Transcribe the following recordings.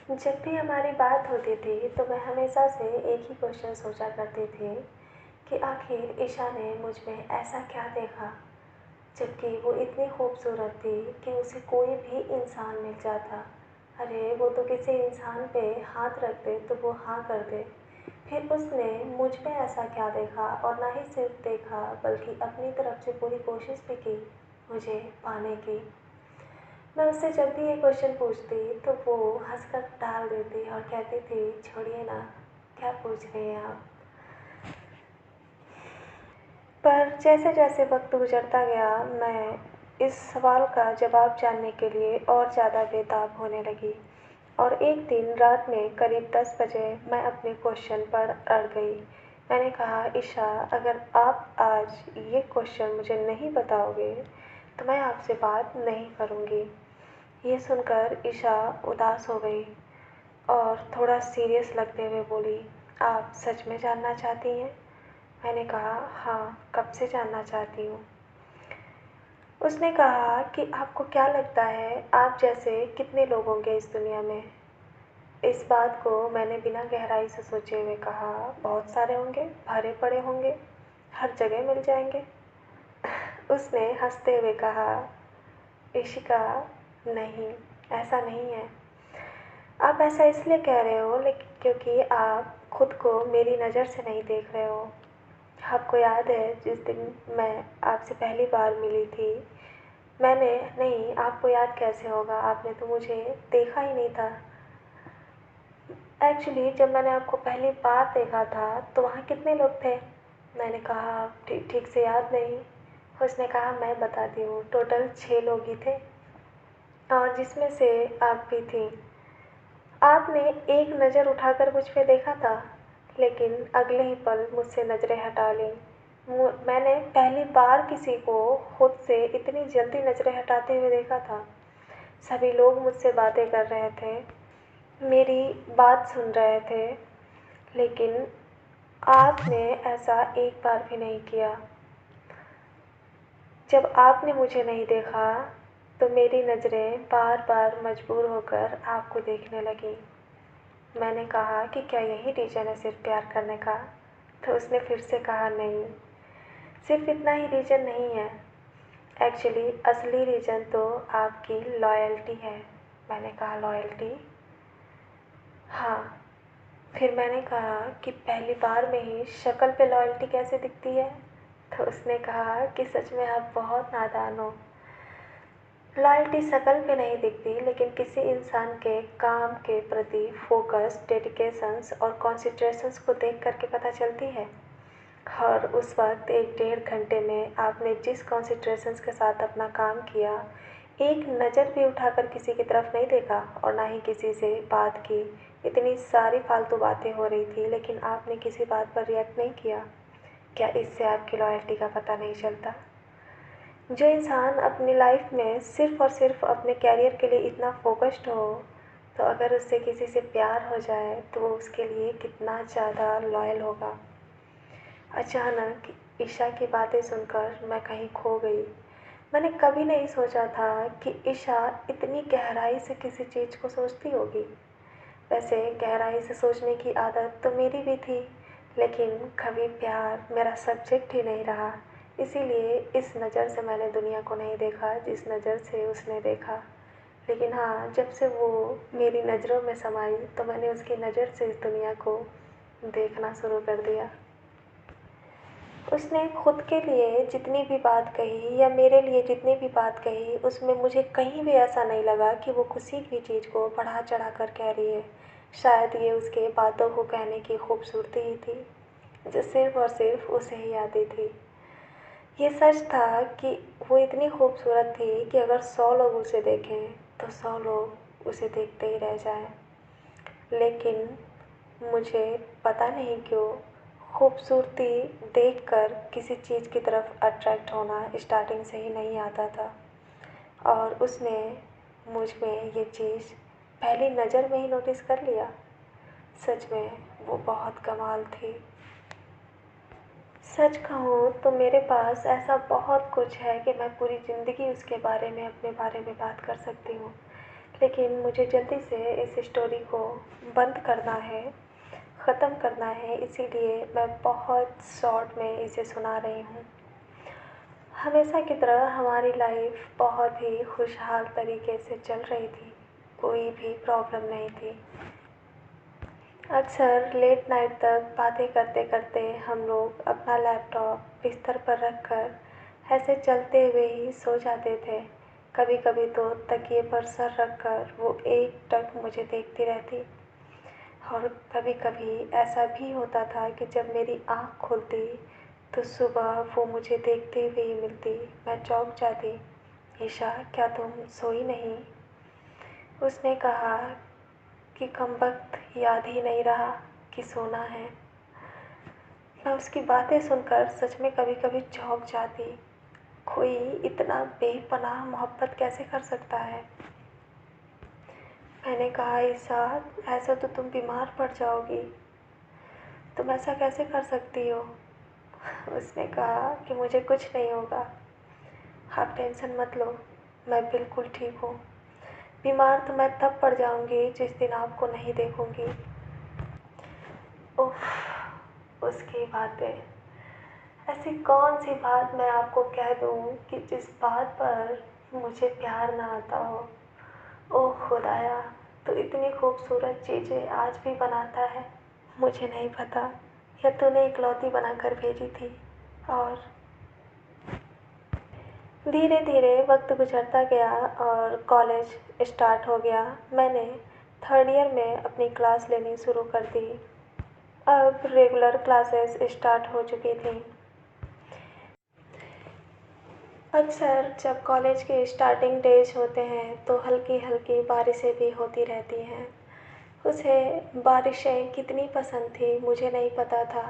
जब भी हमारी बात होती थी तो मैं हमेशा से एक ही क्वेश्चन सोचा करती थी कि आखिर ईशा ने मुझ में ऐसा क्या देखा, जबकि वो इतनी खूबसूरत थी कि उसे कोई भी इंसान मिल जाता। अरे वो तो किसी इंसान पे हाथ रख दे तो वो हाँ कर दे। फिर उसने मुझ में ऐसा क्या देखा, और ना ही सिर्फ देखा बल्कि अपनी तरफ से पूरी कोशिश भी की मुझे पाने की। मैं उससे जब भी ये क्वेश्चन पूछती तो वो हंसकर टाल देती और कहती थी, छोड़िए ना, क्या पूछ रहे हैं आप। पर जैसे जैसे वक्त गुजरता गया मैं इस सवाल का जवाब जानने के लिए और ज़्यादा बेताब होने लगी। और एक दिन रात में करीब 10 बजे मैं अपने क्वेश्चन पर अड़ गई। मैंने कहा, ईशा, अगर आप आज ये क्वेश्चन मुझे नहीं बताओगे तो मैं आपसे बात नहीं करूँगी। ये सुनकर ईशा उदास हो गई और थोड़ा सीरियस लगते हुए बोली, आप सच में जानना चाहती हैं? मैंने कहा, हाँ, कब से जानना चाहती हूँ। उसने कहा कि आपको क्या लगता है आप जैसे कितने लोग होंगे इस दुनिया में? इस बात को मैंने बिना गहराई से सोचे हुए कहा, बहुत सारे होंगे, भरे पड़े होंगे, हर जगह मिल जाएंगे। उसने हंसते हुए कहा, इशिका, नहीं, ऐसा नहीं है। आप ऐसा इसलिए कह रहे हो लेकिन क्योंकि आप खुद को मेरी नज़र से नहीं देख रहे हो। आपको याद है जिस दिन मैं आपसे पहली बार मिली थी, मैंने नहीं, आपको याद कैसे होगा, आपने तो मुझे देखा ही नहीं था। एक्चुअली जब मैंने आपको पहली बार देखा था तो वहाँ कितने लोग थे? मैंने कहा, ठीक ठीक से याद नहीं। उसने कहा, मैं बताती हूँ, टोटल 6 लोग ही थे और जिसमें से आप भी थी। आपने एक नज़र उठाकर मुझ पे देखा था, लेकिन अगले ही पल मुझसे नज़रें हटा लीं। मैंने पहली बार किसी को खुद से इतनी जल्दी नज़रें हटाते हुए देखा था। सभी लोग मुझसे बातें कर रहे थे, मेरी बात सुन रहे थे, लेकिन आपने ऐसा एक बार भी नहीं किया। जब आपने मुझे नहीं देखा तो मेरी नज़रें बार बार मजबूर होकर आपको देखने लगीं। मैंने कहा कि क्या यही रीज़न है सिर्फ प्यार करने का? तो उसने फिर से कहा, नहीं, सिर्फ इतना ही रीज़न नहीं है। एक्चुअली असली रीज़न तो आपकी लॉयल्टी है। मैंने कहा, लॉयल्टी? हाँ। फिर मैंने कहा कि पहली बार में ही शक्ल पे लॉयल्टी कैसे दिखती है? तो उसने कहा कि सच में आप बहुत नादान हो। लॉयल्टी शक्ल पे नहीं दिखती, लेकिन किसी इंसान के काम के प्रति फोकस, डेडिकेशंस और कॉन्सेंट्रेशंस को देख करके पता चलती है। और उस वक्त 1 डेढ़ घंटे में आपने जिस कॉन्सेंट्रेशंस के साथ अपना काम किया, एक नज़र भी उठाकर किसी की तरफ नहीं देखा और ना ही किसी से बात की। इतनी सारी फालतू बातें हो रही थी लेकिन आपने किसी बात पर रिएक्ट नहीं किया। क्या इससे आपकी लॉयल्टी का पता नहीं चलता? जो इंसान अपनी लाइफ में सिर्फ़ और सिर्फ अपने कैरियर के लिए इतना फ़ोकस्ड हो, तो अगर उससे किसी से प्यार हो जाए तो वो उसके लिए कितना ज़्यादा लॉयल होगा। अचानक ईशा की बातें सुनकर मैं कहीं खो गई। मैंने कभी नहीं सोचा था कि ईशा इतनी गहराई से किसी चीज़ को सोचती होगी। वैसे गहराई से सोचने की आदत तो मेरी भी थी, लेकिन कभी प्यार मेरा सब्जेक्ट ही नहीं रहा। इसीलिए इस नज़र से मैंने दुनिया को नहीं देखा जिस नज़र से उसने देखा। लेकिन हाँ, जब से वो मेरी नज़रों में समाई तो मैंने उसकी नज़र से इस दुनिया को देखना शुरू कर दिया। उसने खुद के लिए जितनी भी बात कही या मेरे लिए जितनी भी बात कही, उसमें मुझे कहीं भी ऐसा नहीं लगा कि वो किसी भी चीज़ को बढ़ा चढ़ा कर कह रही है। शायद ये उसके बातों को कहने की खूबसूरती ही थी, जो सिर्फ और सिर्फ उसे ही आती थी। ये सच था कि वो इतनी खूबसूरत थी कि अगर 100 लोग उसे देखें तो 100 लोग उसे देखते ही रह जाएं। लेकिन मुझे पता नहीं क्यों खूबसूरती देखकर किसी चीज़ की तरफ अट्रैक्ट होना स्टार्टिंग से ही नहीं आता था। और उसने मुझ में ये चीज़ पहली नज़र में ही नोटिस कर लिया। सच में वो बहुत कमाल थी। सच कहूँ तो मेरे पास ऐसा बहुत कुछ है कि मैं पूरी ज़िंदगी उसके बारे में, अपने बारे में बात कर सकती हूँ। लेकिन मुझे जल्दी से इस स्टोरी को बंद करना है, ख़त्म करना है, इसीलिए मैं बहुत शॉर्ट में इसे सुना रही हूँ। हमेशा की तरह हमारी लाइफ बहुत ही खुशहाल तरीके से चल रही थी, कोई भी प्रॉब्लम नहीं थी। अक्सर लेट नाइट तक बातें करते करते हम लोग अपना लैपटॉप बिस्तर पर रखकर ऐसे चलते हुए ही सो जाते थे। कभी कभी तो तकिए पर सर रखकर वो एकटक मुझे देखती रहती, और कभी कभी ऐसा भी होता था कि जब मेरी आँख खुलती तो सुबह वो मुझे देखते हुए ही मिलती। मैं चौंक जाती। ईशा, क्या तुम सोई नहीं? उसने कहा कि कमबख्त याद ही नहीं रहा कि सोना है। मैं उसकी बातें सुनकर सच में कभी कभी चौंक जाती। कोई इतना बेपनाह मोहब्बत कैसे कर सकता है? मैंने कहा, ईसा, ऐसा तो तुम बीमार पड़ जाओगी, तुम ऐसा कैसे कर सकती हो? उसने कहा कि मुझे कुछ नहीं होगा, आप टेंशन मत लो, मैं बिल्कुल ठीक हूँ। बीमार तो मैं तब पड़ जाऊँगी जिस दिन आपको नहीं देखूँगी। उफ, उसकी बातें। ऐसी कौन सी बात मैं आपको कह दूँ कि जिस बात पर मुझे प्यार ना आता हो। ओह खुदाया, तो इतनी खूबसूरत चीज़ें आज भी बनाता है। मुझे नहीं पता, या तूने इकलौती बनाकर भेजी थी। और धीरे धीरे वक्त गुजरता गया और कॉलेज स्टार्ट हो गया। मैंने थर्ड ईयर में अपनी क्लास लेनी शुरू कर दी। अब रेगुलर क्लासेस स्टार्ट हो चुकी थी। अक्सर जब कॉलेज के स्टार्टिंग डेज होते हैं तो हल्की हल्की बारिशें भी होती रहती हैं। उसे बारिशें कितनी पसंद थी मुझे नहीं पता था।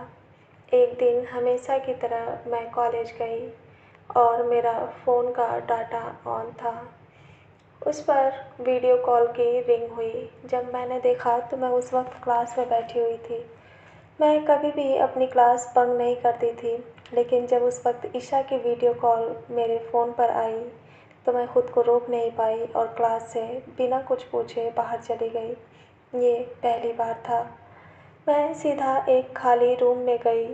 एक दिन हमेशा की तरह मैं कॉलेज गई और मेरा फ़ोन का डाटा ऑन था। उस पर वीडियो कॉल की रिंग हुई। जब मैंने देखा तो मैं उस वक्त क्लास में बैठी हुई थी। मैं कभी भी अपनी क्लास बंक नहीं करती थी, लेकिन जब उस वक्त ईशा की वीडियो कॉल मेरे फ़ोन पर आई तो मैं ख़ुद को रोक नहीं पाई और क्लास से बिना कुछ पूछे बाहर चली गई। ये पहली बार था। मैं सीधा एक खाली रूम में गई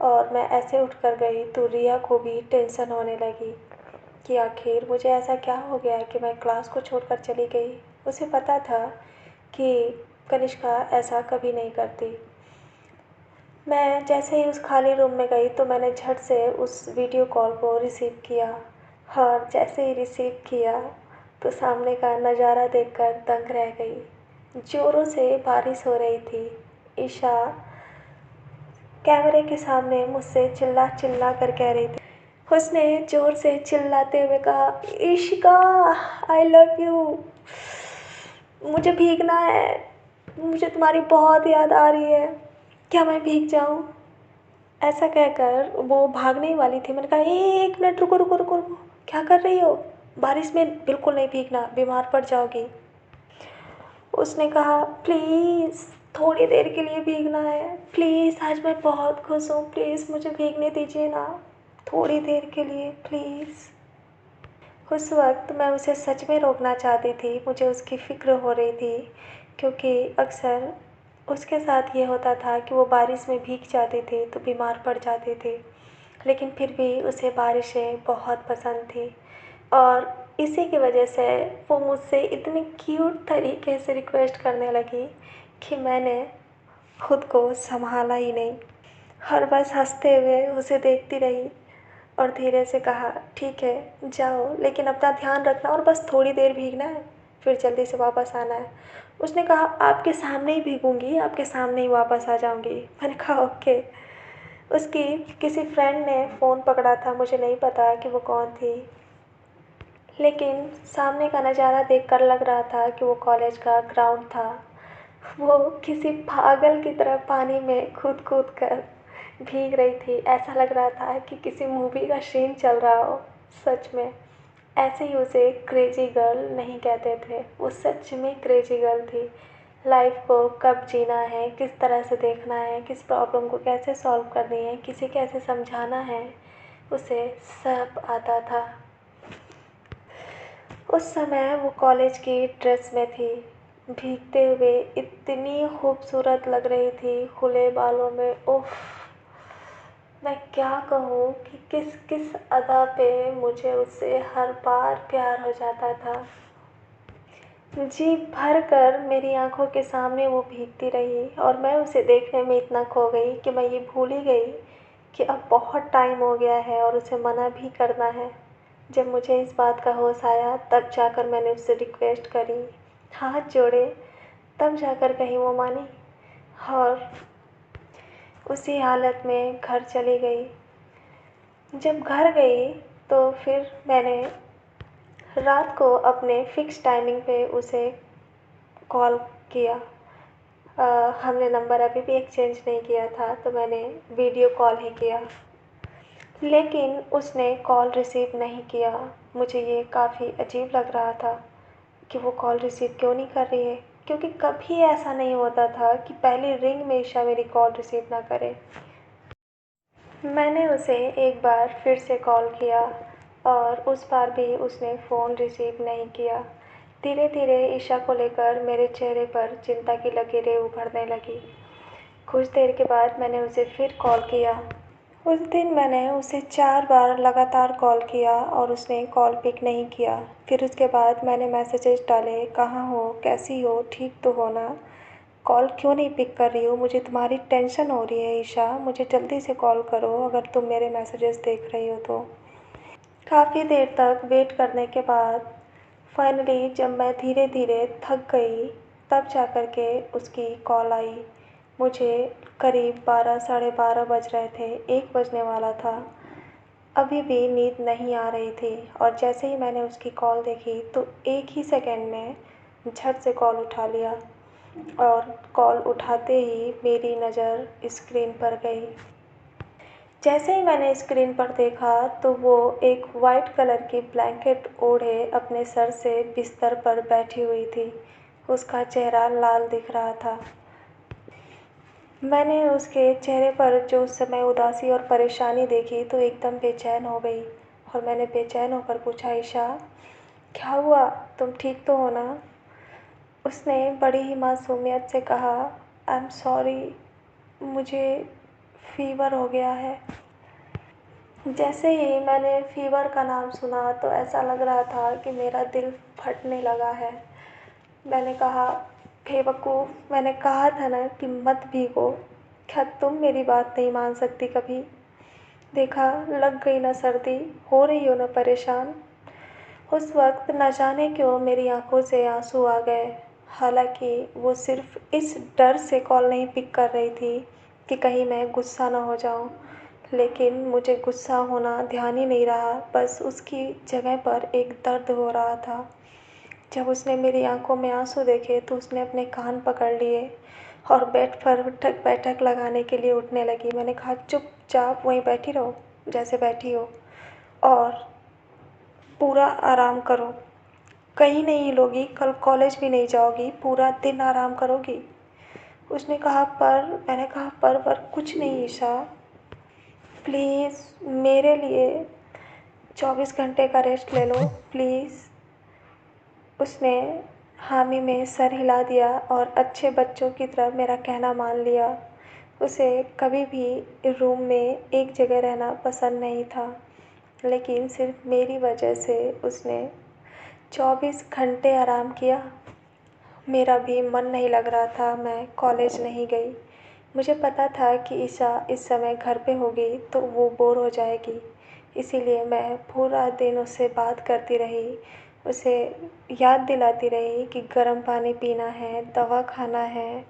और मैं ऐसे उठकर गई तो रिया को भी टेंशन होने लगी कि आखिर मुझे ऐसा क्या हो गया कि मैं क्लास को छोड़कर चली गई। उसे पता था कि कनिष्का ऐसा कभी नहीं करती। मैं जैसे ही उस खाली रूम में गई तो मैंने झट से उस वीडियो कॉल को रिसीव किया, और जैसे ही रिसीव किया तो सामने का नज़ारा देखकर दंग रह गई। ज़ोरों से बारिश हो रही थी। ईशा कैमरे के सामने मुझसे चिल्ला चिल्ला कर कह रही थी। उसने ज़ोर से चिल्लाते हुए कहा, इशिका, आई लव यू, मुझे भीगना है, मुझे तुम्हारी बहुत याद आ रही है, क्या मैं भीग जाऊँ? ऐसा कहकर वो भागने ही वाली थी। मैंने कहा, एक मिनट, रुको रुको रुको रुको, क्या कर रही हो? बारिश में बिल्कुल नहीं भीगना, बीमार पड़ जाओगी। उसने कहा, प्लीज़ थोड़ी देर के लिए भीगना है, प्लीज़, आज मैं बहुत खुश हूँ, प्लीज़ मुझे भीगने दीजिए ना, थोड़ी देर के लिए प्लीज़। उस वक्त मैं उसे सच में रोकना चाहती थी। मुझे उसकी फ़िक्र हो रही थी, क्योंकि अक्सर उसके साथ ये होता था कि वो बारिश में भीग जाती थी तो बीमार पड़ जाती थी। लेकिन फिर भी उसे बारिशें बहुत पसंद थी, और इसी की वजह से वो मुझसे इतनी क्यूट तरीके से रिक्वेस्ट करने लगी कि मैंने खुद को संभाला ही नहीं, और बस हंसते हुए उसे देखती रही और धीरे से कहा, ठीक है जाओ, लेकिन अपना ध्यान रखना और बस थोड़ी देर भीगना है, फिर जल्दी से वापस आना है। उसने कहा, आपके सामने ही भीगूंगी, आपके सामने ही वापस आ जाऊंगी। मैंने कहा, ओके। उसकी किसी फ्रेंड ने फ़ोन पकड़ा था, मुझे नहीं पता कि वो कौन थी, लेकिन सामने का नज़ारा देखकर लग रहा था कि वो कॉलेज का ग्राउंड था। वो किसी पागल की तरह पानी में कूद कूद कर भीग रही थी। ऐसा लग रहा था कि किसी मूवी का सीन चल रहा हो। सच में ऐसे ही उसे क्रेजी गर्ल नहीं कहते थे, वो सच में क्रेजी गर्ल थी। लाइफ को कब जीना है, किस तरह से देखना है, किस प्रॉब्लम को कैसे सॉल्व करनी है, किसे कैसे समझाना है, उसे सब आता था। उस समय वो कॉलेज की ड्रेस में थी, भीगते हुए इतनी खूबसूरत लग रही थी, खुले बालों में। उफ़! मैं क्या कहूँ कि किस किस अदा पे मुझे उससे हर बार प्यार हो जाता था। जी भर कर मेरी आँखों के सामने वो भीगती रही और मैं उसे देखने में इतना खो गई कि मैं ये भूल ही गई कि अब बहुत टाइम हो गया है और उसे मना भी करना है। जब मुझे इस बात का होश आया तब जाकर मैंने उससे रिक्वेस्ट करी, हाथ जोड़े, तब जाकर कहीं वो मानी और उसी हालत में घर चली गई। जब घर गई तो फिर मैंने रात को अपने फ़िक्स टाइमिंग पे उसे कॉल किया। हमने नंबर अभी भी एक्सचेंज नहीं किया था, तो मैंने वीडियो कॉल ही किया, लेकिन उसने कॉल रिसीव नहीं किया। मुझे ये काफ़ी अजीब लग रहा था कि वो कॉल रिसीव क्यों नहीं कर रही है, क्योंकि कभी ऐसा नहीं होता था कि पहली रिंग में ईशा मेरी कॉल रिसीव ना करे। मैंने उसे एक बार फिर से कॉल किया और उस बार भी उसने फ़ोन रिसीव नहीं किया। धीरे धीरे ईशा को लेकर मेरे चेहरे पर चिंता की लकीरें उभरने लगी। कुछ देर के बाद मैंने उसे फिर कॉल किया। उस दिन मैंने उसे 4 बार लगातार कॉल किया और उसने कॉल पिक नहीं किया। फिर उसके बाद मैंने मैसेजेस डाले, कहाँ हो, कैसी हो, ठीक तो हो ना, कॉल क्यों नहीं पिक कर रही हो, मुझे तुम्हारी टेंशन हो रही है ईशा, मुझे जल्दी से कॉल करो अगर तुम मेरे मैसेजेस देख रही हो तो। काफ़ी देर तक वेट करने के बाद फाइनली जब मैं धीरे धीरे थक गई तब जा कर के उसकी कॉल आई। मुझे करीब 12 साढ़े 12 बज रहे थे, 1 बजने वाला था। अभी भी नींद नहीं आ रही थी और जैसे ही मैंने उसकी कॉल देखी तो एक ही सेकंड में झट से कॉल उठा लिया और कॉल उठाते ही मेरी नज़र स्क्रीन पर गई। जैसे ही मैंने स्क्रीन पर देखा तो वो एक वाइट कलर की ब्लैंकेट ओढ़े अपने सर से बिस्तर पर बैठी हुई थी। उसका चेहरा लाल दिख रहा था। मैंने उसके चेहरे पर जो उस समय उदासी और परेशानी देखी तो एकदम बेचैन हो गई और मैंने बेचैन होकर पूछा, ईशा क्या हुआ, तुम ठीक तो हो ना? उसने बड़ी ही मासूमियत से कहा, आई एम सॉरी, मुझे फ़ीवर हो गया है। जैसे ही मैंने फ़ीवर का नाम सुना तो ऐसा लग रहा था कि मेरा दिल फटने लगा है। मैंने कहा, बेवकूफ़, मैंने कहा था ना कि मत भीगो। क्या तुम मेरी बात नहीं मान सकती कभी? देखा, लग गई ना सर्दी, हो रही हो ना परेशान। उस वक्त न जाने क्यों मेरी आंखों से आंसू आ गए। हालांकि वो सिर्फ इस डर से कॉल नहीं पिक कर रही थी कि कहीं मैं गुस्सा ना हो जाऊं, लेकिन मुझे गुस्सा होना ध्यान ही नहीं रहा, बस उसकी जगह पर एक दर्द हो रहा था। जब उसने मेरी आंखों में आंसू देखे तो उसने अपने कान पकड़ लिए और बेड पर उठक बैठक लगाने के लिए उठने लगी। मैंने कहा, चुपचाप वहीं बैठी रहो जैसे बैठी हो और पूरा आराम करो, कहीं नहीं हिलोगी, कल कॉलेज भी नहीं जाओगी, पूरा दिन आराम करोगी। उसने कहा, पर मैंने कहा, पर कुछ नहीं ईशा, प्लीज़ मेरे लिए 24 घंटे का रेस्ट ले लो प्लीज़। उसने हामी में सर हिला दिया और अच्छे बच्चों की तरह मेरा कहना मान लिया। उसे कभी भी रूम में एक जगह रहना पसंद नहीं था, लेकिन सिर्फ मेरी वजह से उसने 24 घंटे आराम किया। मेरा भी मन नहीं लग रहा था, मैं कॉलेज नहीं गई। मुझे पता था कि ईशा इस समय घर पे होगी तो वो बोर हो जाएगी, इसीलिए मैं पूरा दिन उससे बात करती रही, उसे याद दिलाती रही कि गर्म पानी पीना है, दवा खाना है,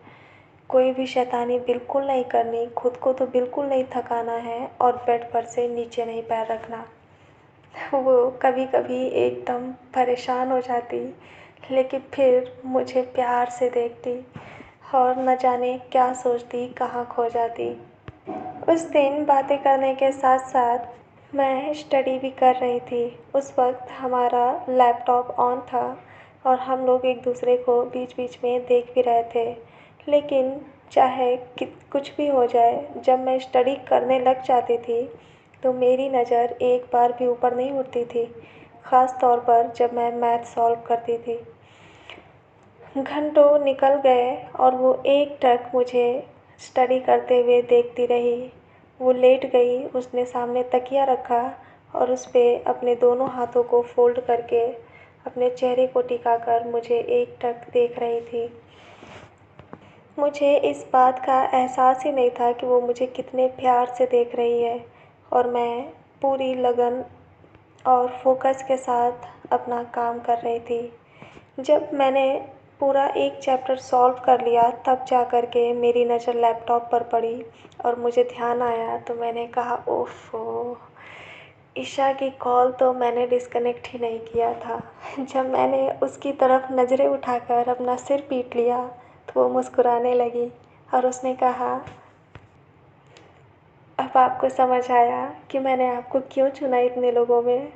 कोई भी शैतानी बिल्कुल नहीं करनी, खुद को तो बिल्कुल नहीं थकाना है और बेड पर से नीचे नहीं पैर रखना। वो कभी कभी एकदम परेशान हो जाती, लेकिन फिर मुझे प्यार से देखती और न जाने क्या सोचती, कहाँ खो जाती। उस दिन बातें करने के साथ साथ मैं स्टडी भी कर रही थी। उस वक्त हमारा लैपटॉप ऑन था और हम लोग एक दूसरे को बीच बीच में देख भी रहे थे। लेकिन चाहे कि कुछ भी हो जाए, जब मैं स्टडी करने लग जाती थी तो मेरी नज़र एक बार भी ऊपर नहीं उठती थी। ख़ास तौर पर जब मैं मैथ सॉल्व करती थी। घंटों निकल गए और वो एकटक मुझे स्टडी करते हुए देखती रही। वो लेट गई, उसने सामने तकिया रखा और उस पे अपने दोनों हाथों को फ़ोल्ड करके अपने चेहरे को टिकाकर मुझे एकटक देख रही थी। मुझे इस बात का एहसास ही नहीं था कि वो मुझे कितने प्यार से देख रही है और मैं पूरी लगन और फोकस के साथ अपना काम कर रही थी। जब मैंने पूरा एक चैप्टर सॉल्व कर लिया तब जा कर के मेरी नज़र लैपटॉप पर पड़ी और मुझे ध्यान आया तो मैंने कहा, ओफ़ो! ईशा की कॉल तो मैंने डिस्कनेक्ट ही नहीं किया था। जब मैंने उसकी तरफ नज़रें उठाकर अपना सिर पीट लिया तो वो मुस्कुराने लगी और उसने कहा, अब आपको समझ आया कि मैंने आपको क्यों चुना इतने लोगों में?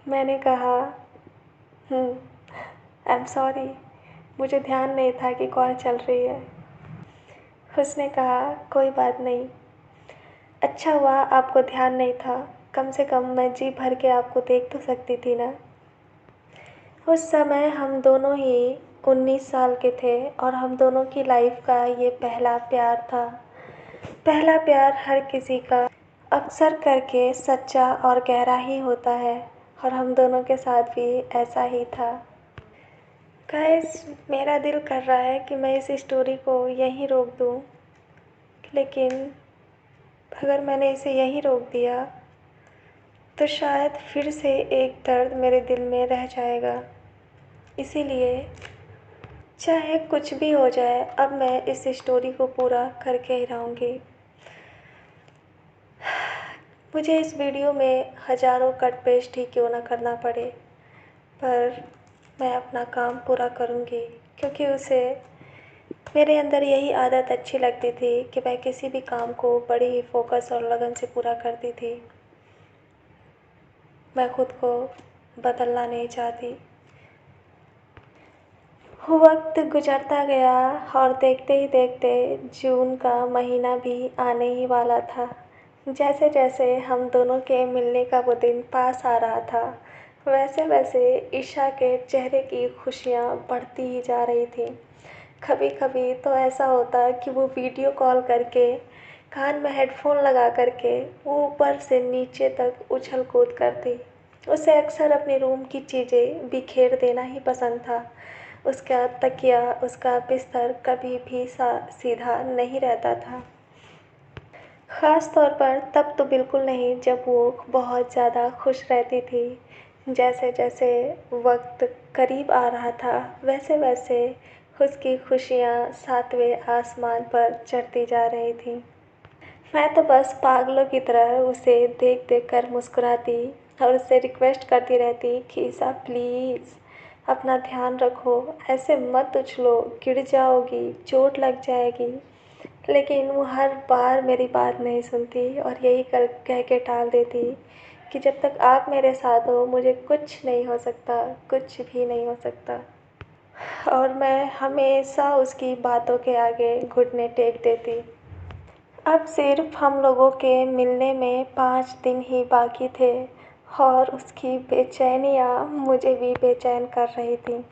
मैंने कहा, आई एम सॉरी, मुझे ध्यान नहीं था कि कॉल चल रही है। उसने कहा, कोई बात नहीं, अच्छा हुआ आपको ध्यान नहीं था, कम से कम मैं जी भर के आपको देख तो सकती थी ना। उस समय हम दोनों ही 19 साल के थे और हम दोनों की लाइफ का ये पहला प्यार था। पहला प्यार हर किसी का अक्सर करके सच्चा और गहरा ही होता है और हम दोनों के साथ भी ऐसा ही था। गाइस, मेरा दिल कर रहा है कि मैं इस स्टोरी को यहीं रोक दूँ, लेकिन अगर मैंने इसे यहीं रोक दिया तो शायद फिर से एक दर्द मेरे दिल में रह जाएगा। इसीलिए चाहे कुछ भी हो जाए, अब मैं इस स्टोरी को पूरा करके ही रहूँगी। मुझे इस वीडियो में हज़ारों कट पेस्ट ही क्यों ना करना पड़े, पर मैं अपना काम पूरा करूँगी क्योंकि उसे मेरे अंदर यही आदत अच्छी लगती थी कि मैं किसी भी काम को बड़ी ही फोकस और लगन से पूरा करती थी। मैं खुद को बदलना नहीं चाहती। वक्त गुजरता गया और देखते ही देखते जून का महीना भी आने ही वाला था। जैसे जैसे हम दोनों के मिलने का वो दिन पास आ रहा था, वैसे वैसे ईशा के चेहरे की खुशियाँ बढ़ती ही जा रही थी। कभी कभी तो ऐसा होता कि वो वीडियो कॉल करके कान में हेडफोन लगा करके वो ऊपर से नीचे तक उछल कूद करती। उसे अक्सर अपने रूम की चीज़ें बिखेर देना ही पसंद था। उसका तकिया, उसका बिस्तर कभी भी सीधा नहीं रहता था। ख़ास तौर पर तब तो बिल्कुल नहीं जब वो बहुत ज़्यादा खुश रहती थी। जैसे जैसे वक्त करीब आ रहा था वैसे वैसे उसकी खुशियाँ सातवें आसमान पर चढ़ती जा रही थी। मैं तो बस पागलों की तरह उसे देख देख कर मुस्कुराती और उससे रिक्वेस्ट करती रहती कि ईशा प्लीज़ अपना ध्यान रखो, ऐसे मत उछलो, गिर जाओगी, चोट लग जाएगी। लेकिन वो हर बार मेरी बात नहीं सुनती और यही कह के टाल देती कि जब तक आप मेरे साथ हो मुझे कुछ नहीं हो सकता, कुछ भी नहीं हो सकता। और मैं हमेशा उसकी बातों के आगे घुटने टेक देती। अब सिर्फ हम लोगों के मिलने में 5 दिन ही बाकी थे और उसकी बेचैनियाँ मुझे भी बेचैन कर रही थी।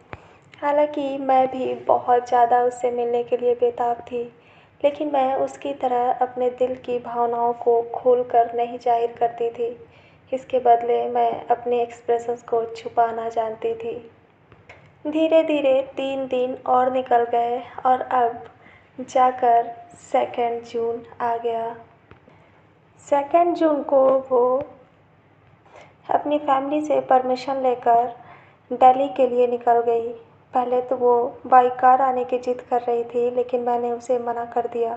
हालांकि मैं भी बहुत ज़्यादा उससे मिलने के लिए बेताब थी, लेकिन मैं उसकी तरह अपने दिल की भावनाओं को खोल कर नहीं जाहिर करती थी। इसके बदले मैं अपने एक्सप्रेशंस को छुपाना जानती थी। धीरे धीरे 3 दिन और निकल गए और अब जाकर 2 जून आ गया। 2 जून को वो अपनी फैमिली से परमिशन लेकर दिल्ली के लिए निकल गई। पहले तो वो बाई कार आने की ज़िद कर रही थी, लेकिन मैंने उसे मना कर दिया।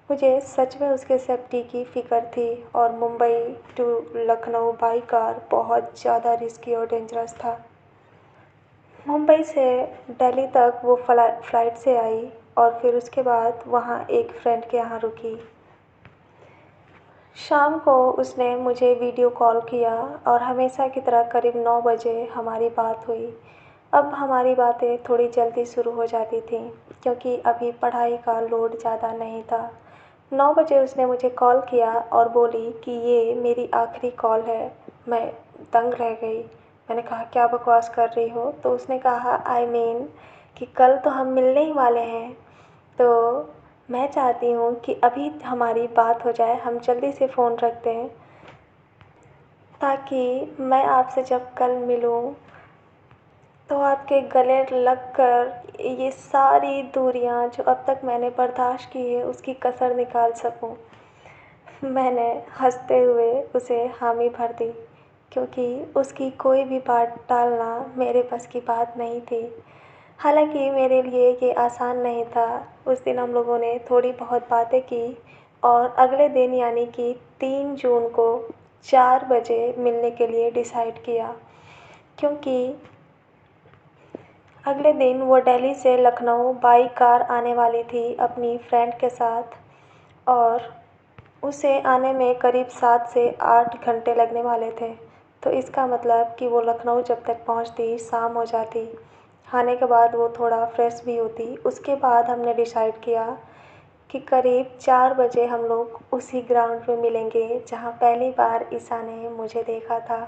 मुझे सच में उसके सेफ्टी की फ़िक्र थी और Mumbai to Lucknow by car बहुत ज़्यादा रिस्की और डेंजरस था। मुंबई से दिल्ली तक वो फ़्लाइट से आई और फिर उसके बाद वहाँ एक फ्रेंड के यहाँ रुकी। शाम को उसने मुझे वीडियो कॉल किया और हमेशा की तरह करीब 9 बजे हमारी बात हुई। अब हमारी बातें थोड़ी जल्दी शुरू हो जाती थीं क्योंकि अभी पढ़ाई का लोड ज़्यादा नहीं था। 9 बजे उसने मुझे कॉल किया और बोली कि ये मेरी आखिरी कॉल है मैं दंग रह गई। मैंने कहा क्या बकवास कर रही हो? तो उसने कहा कि कल तो हम मिलने ही वाले हैं, तो मैं चाहती हूँ कि अभी हमारी बात हो जाए, हम जल्दी से फ़ोन रखते हैं ताकि मैं आपसे जब कल मिलूँ तो आपके गले लगकर ये सारी दूरियां जो अब तक मैंने बर्दाश्त की है उसकी कसर निकाल सकूं। मैंने हंसते हुए उसे हामी भर दी, क्योंकि उसकी कोई भी बात टालना मेरे बस की बात नहीं थी। हालांकि मेरे लिए ये आसान नहीं था। उस दिन हम लोगों ने थोड़ी बहुत बातें की और अगले दिन यानी कि 3 जून को 4 बजे मिलने के लिए डिसाइड किया, क्योंकि अगले दिन वो दिल्ली से लखनऊ बाई कार आने वाली थी अपनी फ्रेंड के साथ, और उसे आने में करीब 7 से 8 घंटे लगने वाले थे। तो इसका मतलब कि वो लखनऊ जब तक पहुंचती शाम हो जाती। आने के बाद वो थोड़ा फ्रेश भी होती। उसके बाद हमने डिसाइड किया कि करीब 4 बजे हम लोग उसी ग्राउंड में मिलेंगे जहां पहली बार ईशा ने मुझे देखा था।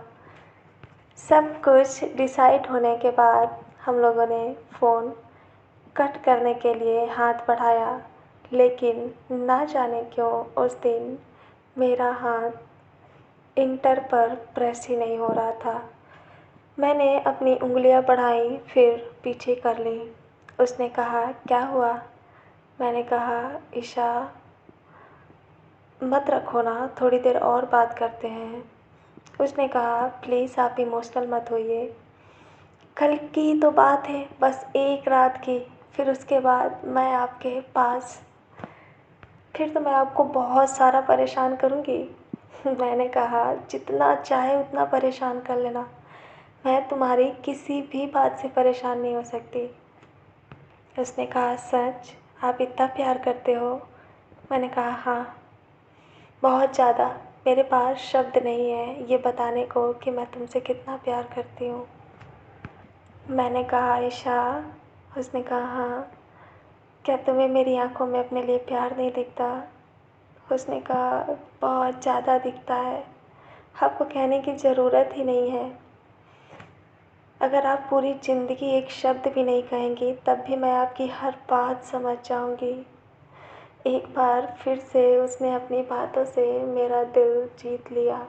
सब कुछ डिसाइड होने के बाद हम लोगों ने फ़ोन कट करने के लिए हाथ बढ़ाया, लेकिन ना जाने क्यों उस दिन मेरा हाथ इंटर पर प्रेस ही नहीं हो रहा था। मैंने अपनी उँगलियां बढ़ाई, फिर पीछे कर ली। उसने कहा क्या हुआ? मैंने कहा ईशा, मत रखो ना, थोड़ी देर और बात करते हैं। उसने कहा प्लीज़ आप इमोशनल मत होइए, कल की तो बात है, बस एक रात की, फिर उसके बाद मैं आपके पास, फिर तो मैं आपको बहुत सारा परेशान करूँगी। मैंने कहा जितना चाहे उतना परेशान कर लेना, मैं तुम्हारी किसी भी बात से परेशान नहीं हो सकती। उसने कहा सच? आप इतना प्यार करते हो? मैंने कहा हाँ, बहुत ज़्यादा। मेरे पास शब्द नहीं है ये बताने को कि मैं तुमसे कितना प्यार करती हूँ। मैंने कहा आयशा। उसने कहा हाँ, क्या तुम्हें मेरी आंखों में अपने लिए प्यार नहीं दिखता? उसने कहा बहुत ज़्यादा दिखता है, आपको कहने की ज़रूरत ही नहीं है। अगर आप पूरी ज़िंदगी एक शब्द भी नहीं कहेंगी तब भी मैं आपकी हर बात समझ जाऊंगी। एक बार फिर से उसने अपनी बातों से मेरा दिल जीत लिया।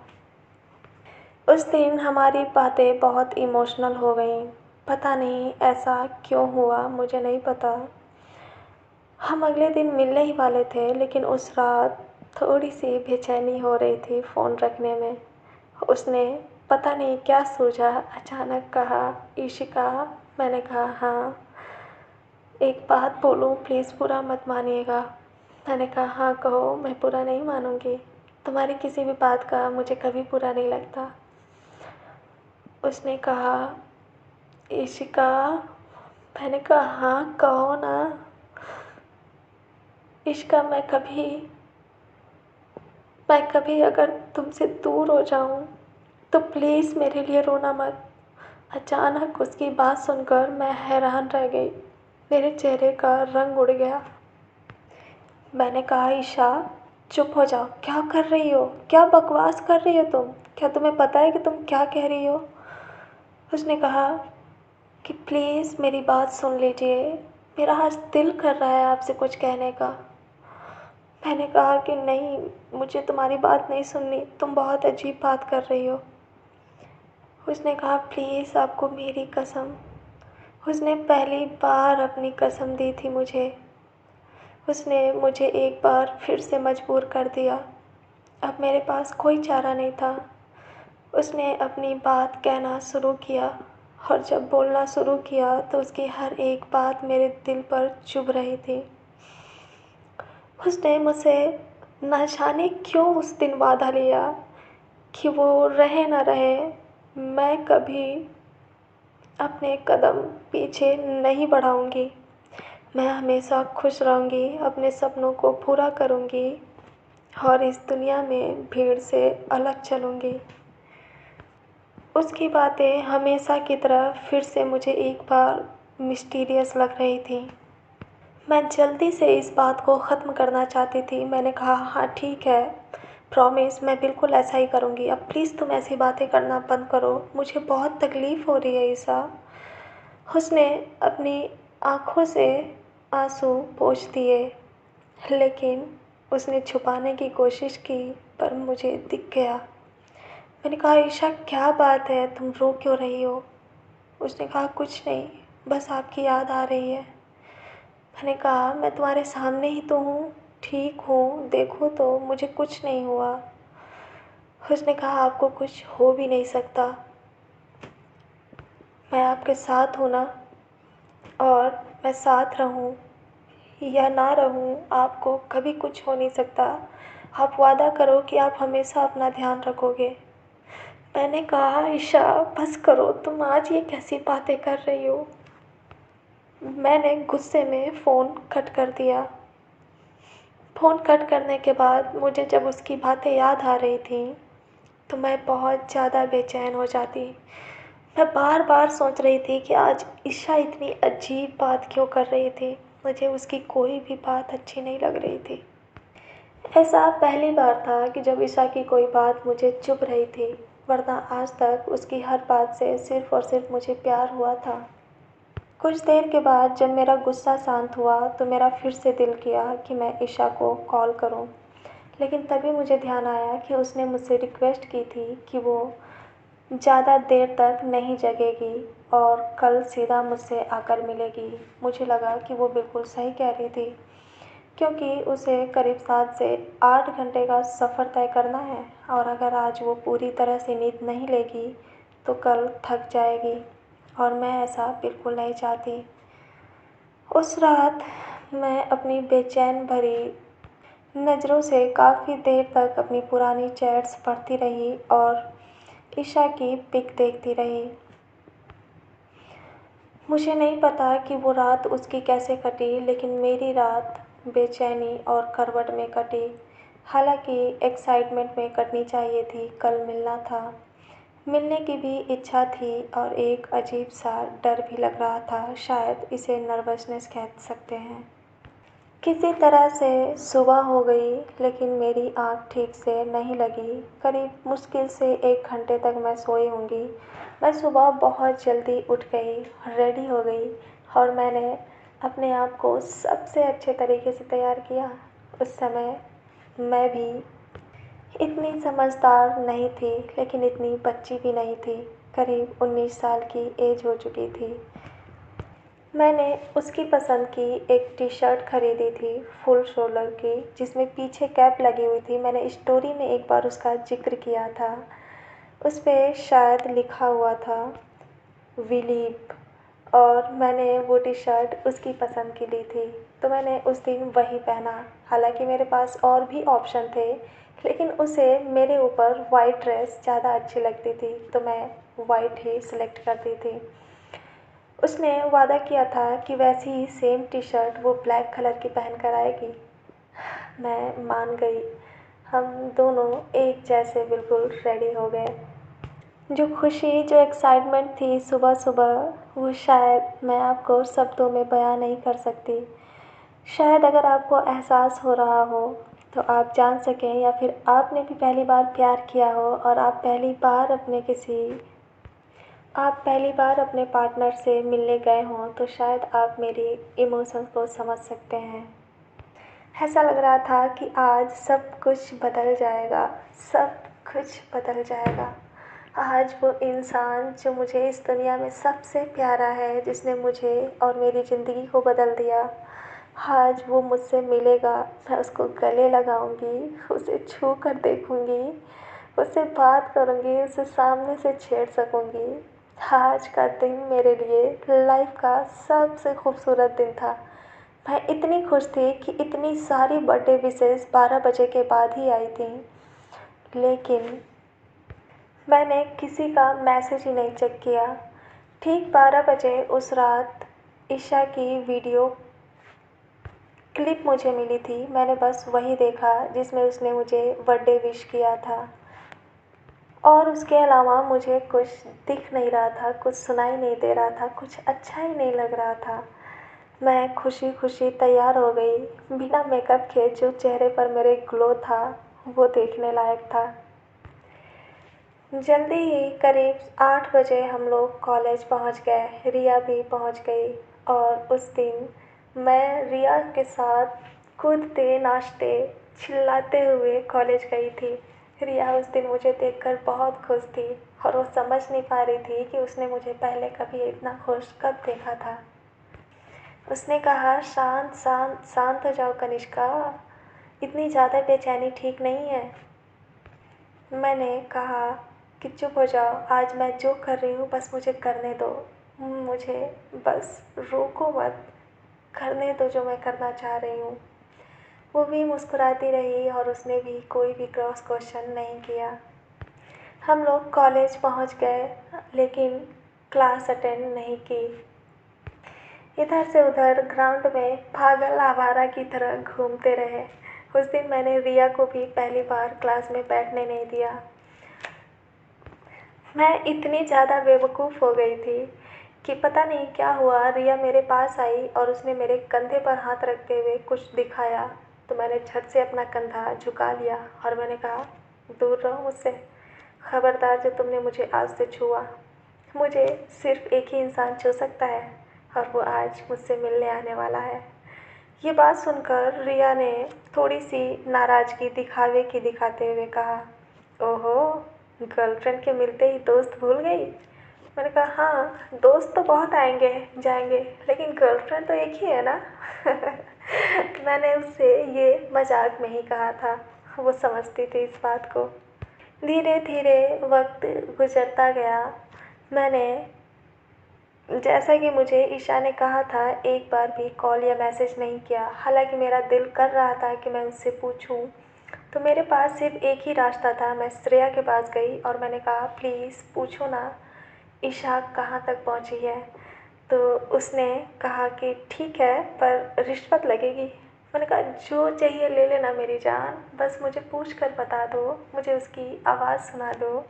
उस दिन हमारी बातें बहुत इमोशनल हो गईं। पता नहीं ऐसा क्यों हुआ, मुझे नहीं पता। हम अगले दिन मिलने ही वाले थे, लेकिन उस रात थोड़ी सी बेचैनी हो रही थी फ़ोन रखने में। उसने पता नहीं क्या सूझा, अचानक कहा इशिका। मैंने कहा हाँ, एक बात बोलूँ प्लीज़, बुरा मत मानिएगा। मैंने कहा हाँ कहो, मैं बुरा नहीं मानूँगी, तुम्हारी किसी भी बात का मुझे कभी बुरा नहीं लगता। उसने कहा इशिका। मैंने कहा हाँ कहो ना। इशिका, मैं कभी अगर तुमसे दूर हो जाऊं तो प्लीज़ मेरे लिए रोना मत। अचानक उसकी बात सुनकर मैं हैरान रह गई। मेरे चेहरे का रंग उड़ गया। मैंने कहा ईशा, चुप हो जाओ, क्या कर रही हो? क्या बकवास कर रही हो तुम? क्या तुम्हें पता है कि तुम क्या कह रही हो? उसने कहा कि प्लीज़ मेरी बात सुन लीजिए, मेरा आज दिल कर रहा है आपसे कुछ कहने का। मैंने कहा कि नहीं, मुझे तुम्हारी बात नहीं सुननी, तुम बहुत अजीब बात कर रही हो। उसने कहा प्लीज़ आपको मेरी कसम। उसने पहली बार अपनी कसम दी थी मुझे। उसने मुझे एक बार फिर से मजबूर कर दिया। अब मेरे पास कोई चारा नहीं था। उसने अपनी बात कहना शुरू किया, और जब बोलना शुरू किया तो उसकी हर एक बात मेरे दिल पर चुभ रही थी। उसने मुझसे न जाने क्यों उस दिन वादा लिया कि वो रहे न रहे, मैं कभी अपने कदम पीछे नहीं बढ़ाऊंगी। मैं हमेशा खुश रहूंगी, अपने सपनों को पूरा करूंगी और इस दुनिया में भीड़ से अलग चलूंगी। उसकी बातें हमेशा की तरह फिर से मुझे एक बार मिस्टीरियस लग रही थी। मैं जल्दी से इस बात को ख़त्म करना चाहती थी। मैंने कहा हाँ ठीक है, प्रॉमिस मैं बिल्कुल ऐसा ही करूँगी। अब प्लीज़ तुम ऐसी बातें करना बंद करो, मुझे बहुत तकलीफ़ हो रही है ईशा। उसने अपनी आँखों से आँसू पोंछ दिए, लेकिन उसने छुपाने की कोशिश की, पर मुझे दिख गया। मैंने कहा, ईशा क्या बात है, तुम रो क्यों रही हो? उसने कहा, कुछ नहीं, बस आपकी याद आ रही है। मैंने कहा, मैं तुम्हारे सामने ही तो हूँ, ठीक हूँ, देखो तो मुझे कुछ नहीं हुआ। उसने कहा, आपको कुछ हो भी नहीं सकता, मैं आपके साथ हूँ ना, और मैं साथ रहूँ या ना रहूँ, आपको कभी कुछ हो नहीं सकता। आप वादा करो कि आप हमेशा अपना ध्यान रखोगे। मैंने कहा, ईशा बस करो, तुम आज ये कैसी बातें कर रही हो? मैंने गुस्से में फ़ोन कट कर दिया। फ़ोन कट करने के बाद मुझे जब उसकी बातें याद आ रही थीं, तो मैं बहुत ज़्यादा बेचैन हो जाती। मैं बार बार सोच रही थी कि आज ईशा इतनी अजीब बात क्यों कर रही थी। मुझे उसकी कोई भी बात अच्छी नहीं लग रही थी। ऐसा पहली बार था कि जब ईशा की कोई बात मुझे चुभ रही थी, वरना आज तक उसकी हर बात से सिर्फ़ और सिर्फ़ मुझे प्यार हुआ था। कुछ देर के बाद जब मेरा गुस्सा शांत हुआ, तो मेरा फिर से दिल किया कि मैं ईशा को कॉल करूं। लेकिन तभी मुझे ध्यान आया कि उसने मुझसे रिक्वेस्ट की थी कि वो ज़्यादा देर तक नहीं जगेगी और कल सीधा मुझसे आकर मिलेगी। मुझे लगा कि वो बिल्कुल सही कह रही थी, क्योंकि उसे करीब 7 से 8 घंटे का सफ़र तय करना है, और अगर आज वो पूरी तरह से नींद नहीं लेगी तो कल थक जाएगी, और मैं ऐसा बिल्कुल नहीं चाहती। उस रात मैं अपनी बेचैन भरी नज़रों से काफ़ी देर तक अपनी पुरानी चैट्स पढ़ती रही और ईशा की पिक देखती रही। मुझे नहीं पता कि वो रात उसकी कैसे कटी, लेकिन मेरी रात बेचैनी और करवट में कटी। हालांकि एक्साइटमेंट में कटनी चाहिए थी, कल मिलना था। मिलने की भी इच्छा थी और एक अजीब सा डर भी लग रहा था, शायद इसे नर्वसनेस कह सकते हैं। किसी तरह से सुबह हो गई, लेकिन मेरी आँख ठीक से नहीं लगी। करीब मुश्किल से 1 घंटे तक मैं सोई होंगी। मैं सुबह बहुत जल्दी उठ गई, रेडी हो गई, और मैंने अपने आप को सबसे अच्छे तरीके से तैयार किया। उस समय मैं भी इतनी समझदार नहीं थी, लेकिन इतनी बच्ची भी नहीं थी। करीब 19 साल की एज हो चुकी थी। मैंने उसकी पसंद की एक टी-शर्ट खरीदी थी, फुल शोल्डर की, जिसमें पीछे कैप लगी हुई थी। मैंने स्टोरी में एक बार उसका ज़िक्र किया था। उस पे शायद लिखा हुआ था विलीप, और मैंने वो टी-शर्ट उसकी पसंद की ली थी, तो मैंने उस दिन वही पहना। हालांकि मेरे पास और भी ऑप्शन थे, लेकिन उसे मेरे ऊपर वाइट ड्रेस ज़्यादा अच्छी लगती थी, तो मैं वाइट ही सिलेक्ट करती थी। उसने वादा किया था कि वैसी ही सेम टी-शर्ट वो ब्लैक कलर की पहन कर आएगी। मैं मान गई। हम दोनों एक जैसे बिल्कुल रेडी हो गए। जो खुशी, जो एक्साइटमेंट थी सुबह-सुबह, वो शायद मैं आपको शब्दों में बयाँ नहीं कर सकती। शायद अगर आपको एहसास हो रहा हो, तो आप जान सकें, या फिर आपने भी पहली बार प्यार किया हो और आप पहली बार अपने पार्टनर से मिलने गए हों, तो शायद आप मेरी इमोशंस को समझ सकते हैं। ऐसा लग रहा था कि आज सब कुछ बदल जाएगा, सब कुछ बदल जाएगा। आज वो इंसान जो मुझे इस दुनिया में सबसे प्यारा है, जिसने मुझे और मेरी ज़िंदगी को बदल दिया, आज वो मुझसे मिलेगा। मैं उसको गले लगाऊंगी, उसे छू कर देखूंगी, उससे बात करूंगी, उसे सामने से छेड़ सकूंगी। आज का दिन मेरे लिए लाइफ का सबसे खूबसूरत दिन था। मैं इतनी खुश थी कि इतनी सारी बर्थडे विशेस 12 बजे के बाद ही आई थी, लेकिन मैंने किसी का मैसेज ही नहीं चेक किया। ठीक 12 बजे उस रात ईशा की वीडियो क्लिप मुझे मिली थी। मैंने बस वही देखा जिसमें उसने मुझे बर्थडे विश किया था, और उसके अलावा मुझे कुछ दिख नहीं रहा था, कुछ सुनाई नहीं दे रहा था, कुछ अच्छा ही नहीं लग रहा था। मैं खुशी खुशी तैयार हो गई। बिना मेकअप के जो चेहरे पर मेरे ग्लो था, वो देखने लायक था। जल्दी ही करीब 8 बजे हम लोग कॉलेज पहुंच गए। रिया भी पहुंच गई और उस दिन मैं रिया के साथ कूदते नाचते चिल्लाते हुए कॉलेज गई थी। रिया उस दिन मुझे देखकर बहुत खुश थी और वो समझ नहीं पा रही थी कि उसने मुझे पहले कभी इतना खुश कब देखा था। उसने कहा, शांत शांत शांत हो जाओ कनिष्का, इतनी ज़्यादा बेचैनी ठीक नहीं है। मैंने कहा कि चुप हो जाओ, आज मैं जो कर रही हूँ बस मुझे करने दो, मुझे बस रोको मत, करने दो जो मैं करना चाह रही हूँ। वो भी मुस्कुराती रही और उसने भी कोई भी क्रॉस क्वेश्चन नहीं किया। हम लोग कॉलेज पहुँच गए लेकिन क्लास अटेंड नहीं की। इधर से उधर ग्राउंड में पागल आवारा की तरह घूमते रहे। उस दिन मैंने रिया को भी पहली बार क्लास में बैठने नहीं दिया। मैं इतनी ज़्यादा बेवकूफ़ हो गई थी कि पता नहीं क्या हुआ। रिया मेरे पास आई और उसने मेरे कंधे पर हाथ रखते हुए कुछ दिखाया, तो मैंने झट से अपना कंधा झुका लिया और मैंने कहा, दूर रहो मुझसे, खबरदार जो तुमने मुझे आज से छुआ। मुझे सिर्फ एक ही इंसान छू सकता है और वो आज मुझसे मिलने आने वाला है। ये बात सुनकर रिया ने थोड़ी सी नाराज़गी दिखावे की दिखाते हुए कहा, ओहो, गर्लफ्रेंड के मिलते ही दोस्त भूल गई। मैंने कहा, हाँ दोस्त तो बहुत आएंगे जाएंगे लेकिन गर्लफ्रेंड तो एक ही है ना। मैंने उससे ये मजाक में ही कहा था, वो समझती थी इस बात को। धीरे धीरे वक्त गुजरता गया। मैंने, जैसा कि मुझे ईशा ने कहा था, एक बार भी कॉल या मैसेज नहीं किया। हालांकि मेरा दिल कर रहा था कि मैं उससे पूछूं, तो मेरे पास सिर्फ एक ही रास्ता था। मैं श्रेया के पास गई और मैंने कहा, प्लीज़ पूछो ना ईशा कहाँ तक पहुँची है। तो उसने कहा कि ठीक है पर रिश्वत लगेगी। मैंने कहा, जो चाहिए ले लेना मेरी जान, बस मुझे पूछ कर बता दो, मुझे उसकी आवाज़ सुना दो।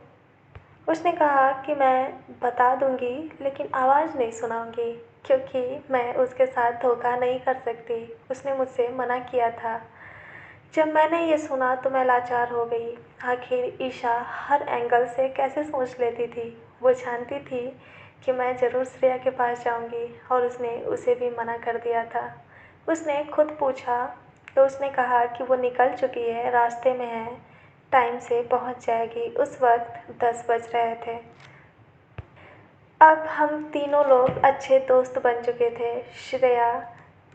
उसने कहा कि मैं बता दूंगी लेकिन आवाज़ नहीं सुनाऊंगी क्योंकि मैं उसके साथ धोखा नहीं कर सकती। उसने मुझसे मना किया था। जब मैंने ये सुना तो मैं लाचार हो गई। आखिर ईशा हर एंगल से कैसे सोच लेती थी। वो जानती थी कि मैं ज़रूर श्रेया के पास जाऊंगी और उसने उसे भी मना कर दिया था। उसने खुद पूछा तो उसने कहा कि वो निकल चुकी है, रास्ते में है, टाइम से पहुंच जाएगी। उस वक्त 10 बज रहे थे। अब हम तीनों लोग अच्छे दोस्त बन चुके थे। श्रेया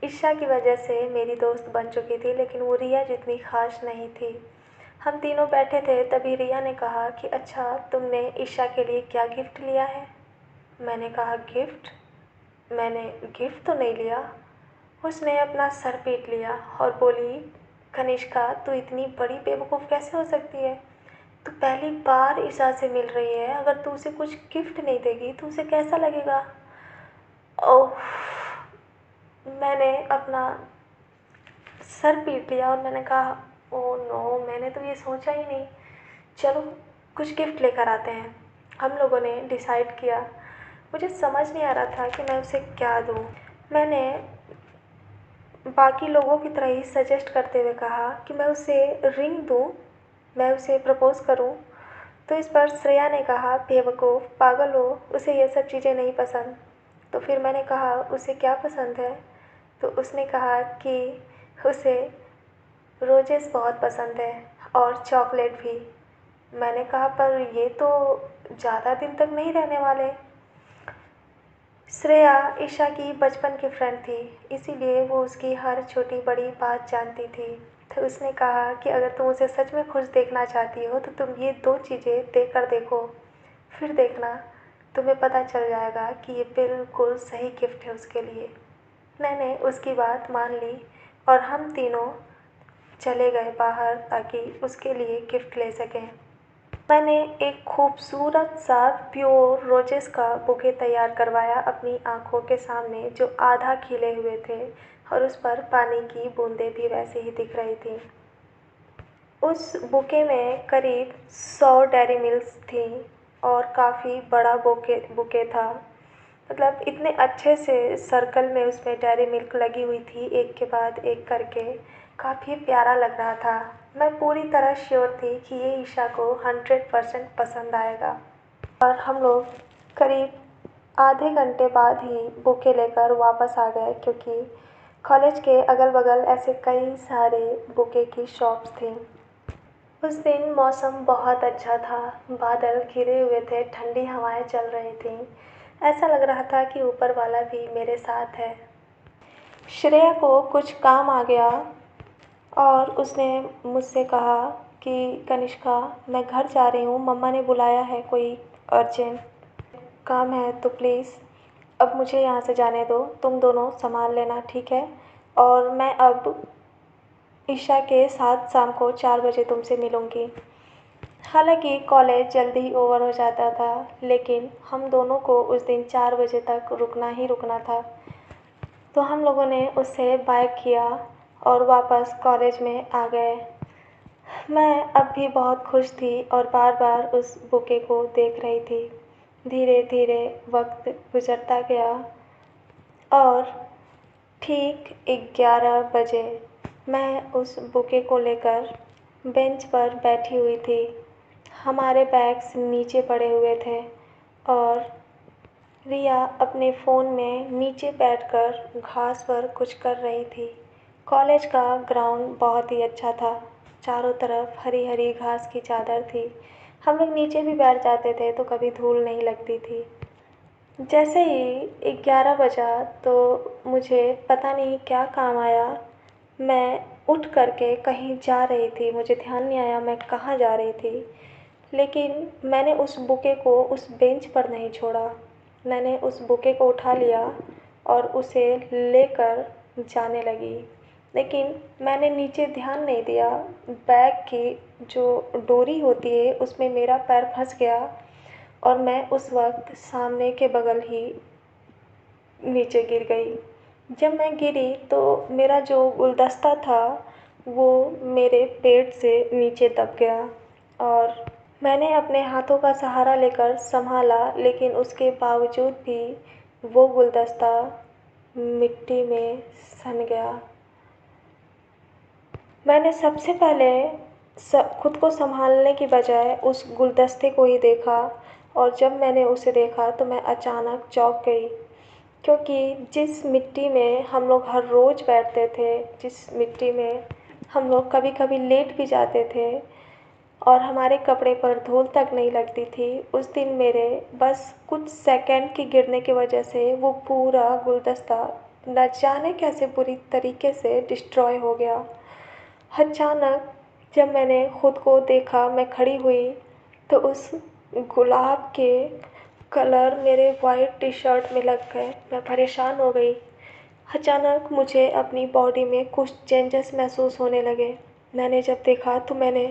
ईशा की वजह से मेरी दोस्त बन चुकी थी लेकिन वो रिया जितनी खास नहीं थी। हम तीनों बैठे थे तभी रिया ने कहा कि अच्छा, तुमने ईशा के लिए क्या गिफ्ट लिया है। मैंने कहा, गिफ्ट? मैंने गिफ्ट तो नहीं लिया। उसने अपना सर पीट लिया और बोली, कनिष्का तू इतनी बड़ी बेवकूफ़ कैसे हो सकती है। तू पहली बार ईशा से मिल रही है, अगर तू उसे कुछ गिफ्ट नहीं देगी तो उसे कैसा लगेगा। ओह, मैंने अपना सर पीट लिया और मैंने कहा, ओह नो, मैंने तो ये सोचा ही नहीं। चलो कुछ गिफ्ट लेकर आते हैं। हम लोगों ने डिसाइड किया। मुझे समझ नहीं आ रहा था कि मैं उसे क्या दूँ। मैंने बाकी लोगों की तरह ही सजेस्ट करते हुए कहा कि मैं उसे रिंग दूँ, मैं उसे प्रपोज़ करूँ। तो इस पर श्रेया ने कहा, बेवकूफ़, पागल हो, उसे ये सब चीज़ें नहीं पसंद। तो फिर मैंने कहा, उसे क्या पसंद है। तो उसने कहा कि उसे रोजेस बहुत पसंद है और चॉकलेट भी। मैंने कहा, पर ये तो ज़्यादा दिन तक नहीं रहने वाले। श्रेया ईशा की बचपन की फ्रेंड थी, इसीलिए वो उसकी हर छोटी बड़ी बात जानती थी। तो उसने कहा कि अगर तुम उसे सच में खुश देखना चाहती हो तो तुम ये 2 चीज़ें देकर देखो, फिर देखना तुम्हें पता चल जाएगा कि ये बिल्कुल सही गिफ्ट है उसके लिए। मैंने उसकी बात मान ली और हम तीनों चले गए बाहर ताकि उसके लिए गिफ्ट ले सकें। मैंने एक खूबसूरत सा प्योर रोजेस का बुके तैयार करवाया अपनी आँखों के सामने, जो आधा खिले हुए थे और उस पर पानी की बूंदें भी वैसे ही दिख रही थी। उस बुके में करीब 100 डेयरी मिल्क्स थी और काफ़ी बड़ा बुके बुके था। मतलब इतने अच्छे से सर्कल में उसमें डेयरी मिल्क लगी हुई थी, एक के बाद एक करके। काफ़ी प्यारा लग रहा था। मैं पूरी तरह श्योर थी कि ये ईशा को 100% पसंद आएगा। और हम लोग करीब आधे घंटे बाद ही बुके लेकर वापस आ गए, क्योंकि कॉलेज के अगल बगल ऐसे कई सारे बुके की शॉप्स थी। उस दिन मौसम बहुत अच्छा था, बादल घिरे हुए थे, ठंडी हवाएं चल रही थीं। ऐसा लग रहा था कि ऊपर वाला भी मेरे साथ है। श्रेया को कुछ काम आ गया और उसने मुझसे कहा कि कनिष्का, मैं घर जा रही हूँ, मम्मा ने बुलाया है, कोई अर्जेंट काम है तो प्लीज़ अब मुझे यहाँ से जाने दो, तुम दोनों संभाल लेना, ठीक है? और मैं अब ईशा के साथ शाम को 4 बजे तुमसे मिलूँगी। हालांकि कॉलेज जल्दी ही ओवर हो जाता था, लेकिन हम दोनों को उस दिन 4 बजे तक रुकना ही रुकना था। तो हम लोगों ने उससे बाय किया और वापस कॉलेज में आ गए। मैं अब भी बहुत खुश थी और बार बार उस बुके को देख रही थी। धीरे धीरे वक्त गुजरता गया और ठीक 11 बजे मैं उस बुके को लेकर बेंच पर बैठी हुई थी। हमारे बैग्स नीचे पड़े हुए थे और रिया अपने फ़ोन में नीचे बैठकर घास पर कुछ कर रही थी। कॉलेज का ग्राउंड बहुत ही अच्छा था। चारों तरफ हरी हरी घास की चादर थी। हम लोग नीचे भी बैठ जाते थे तो कभी धूल नहीं लगती थी। जैसे ही 11 बजा तो मुझे पता नहीं क्या काम आया। मैं उठ करके कहीं जा रही थी, मुझे ध्यान नहीं आया मैं कहाँ जा रही थी, लेकिन मैंने उस बुके को उस बेंच पर नहीं छोड़ा। मैंने उस बुके को उठा लिया और उसे लेकर जाने लगी, लेकिन मैंने नीचे ध्यान नहीं दिया। बैग की जो डोरी होती है उसमें मेरा पैर फंस गया और मैं उस वक्त सामने के बगल ही नीचे गिर गई। जब मैं गिरी तो मेरा जो गुलदस्ता था वो मेरे पेट से नीचे दब गया और मैंने अपने हाथों का सहारा लेकर संभाला, लेकिन उसके बावजूद भी वो गुलदस्ता मिट्टी में सन गया। मैंने सबसे पहले खुद को संभालने की बजाय उस गुलदस्ते को ही देखा और जब मैंने उसे देखा तो मैं अचानक चौंक गई, क्योंकि जिस मिट्टी में हम लोग हर रोज़ बैठते थे, जिस मिट्टी में हम लोग कभी कभी लेट भी जाते थे और हमारे कपड़े पर धूल तक नहीं लगती थी, उस दिन मेरे बस कुछ सेकंड की गिरने की वजह से वो पूरा गुलदस्ता न जाने कैसे बुरी तरीके से डिस्ट्रॉय हो गया। अचानक जब मैंने खुद को देखा, मैं खड़ी हुई तो उस गुलाब के कलर मेरे वाइट टी शर्ट में लग गए। मैं परेशान हो गई। अचानक मुझे अपनी बॉडी में कुछ चेंजेस महसूस होने लगे। मैंने जब देखा तो मैंने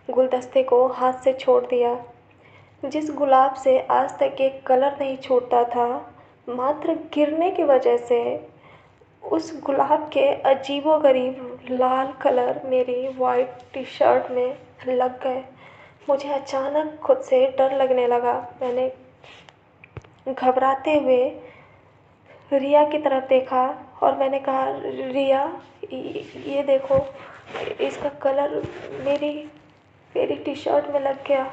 गुलदस्ते को हाथ से छोड़ दिया। जिस गुलाब से आज तक एक कलर नहीं छूटता था, मात्र गिरने की वजह से उस गुलाब के अजीबोगरीब लाल कलर मेरी वाइट टी शर्ट में लग गए। मुझे अचानक खुद से डर लगने लगा। मैंने घबराते हुए रिया की तरफ देखा और मैंने कहा, रिया ये देखो, इसका कलर मेरी मेरी टी शर्ट में लग गया,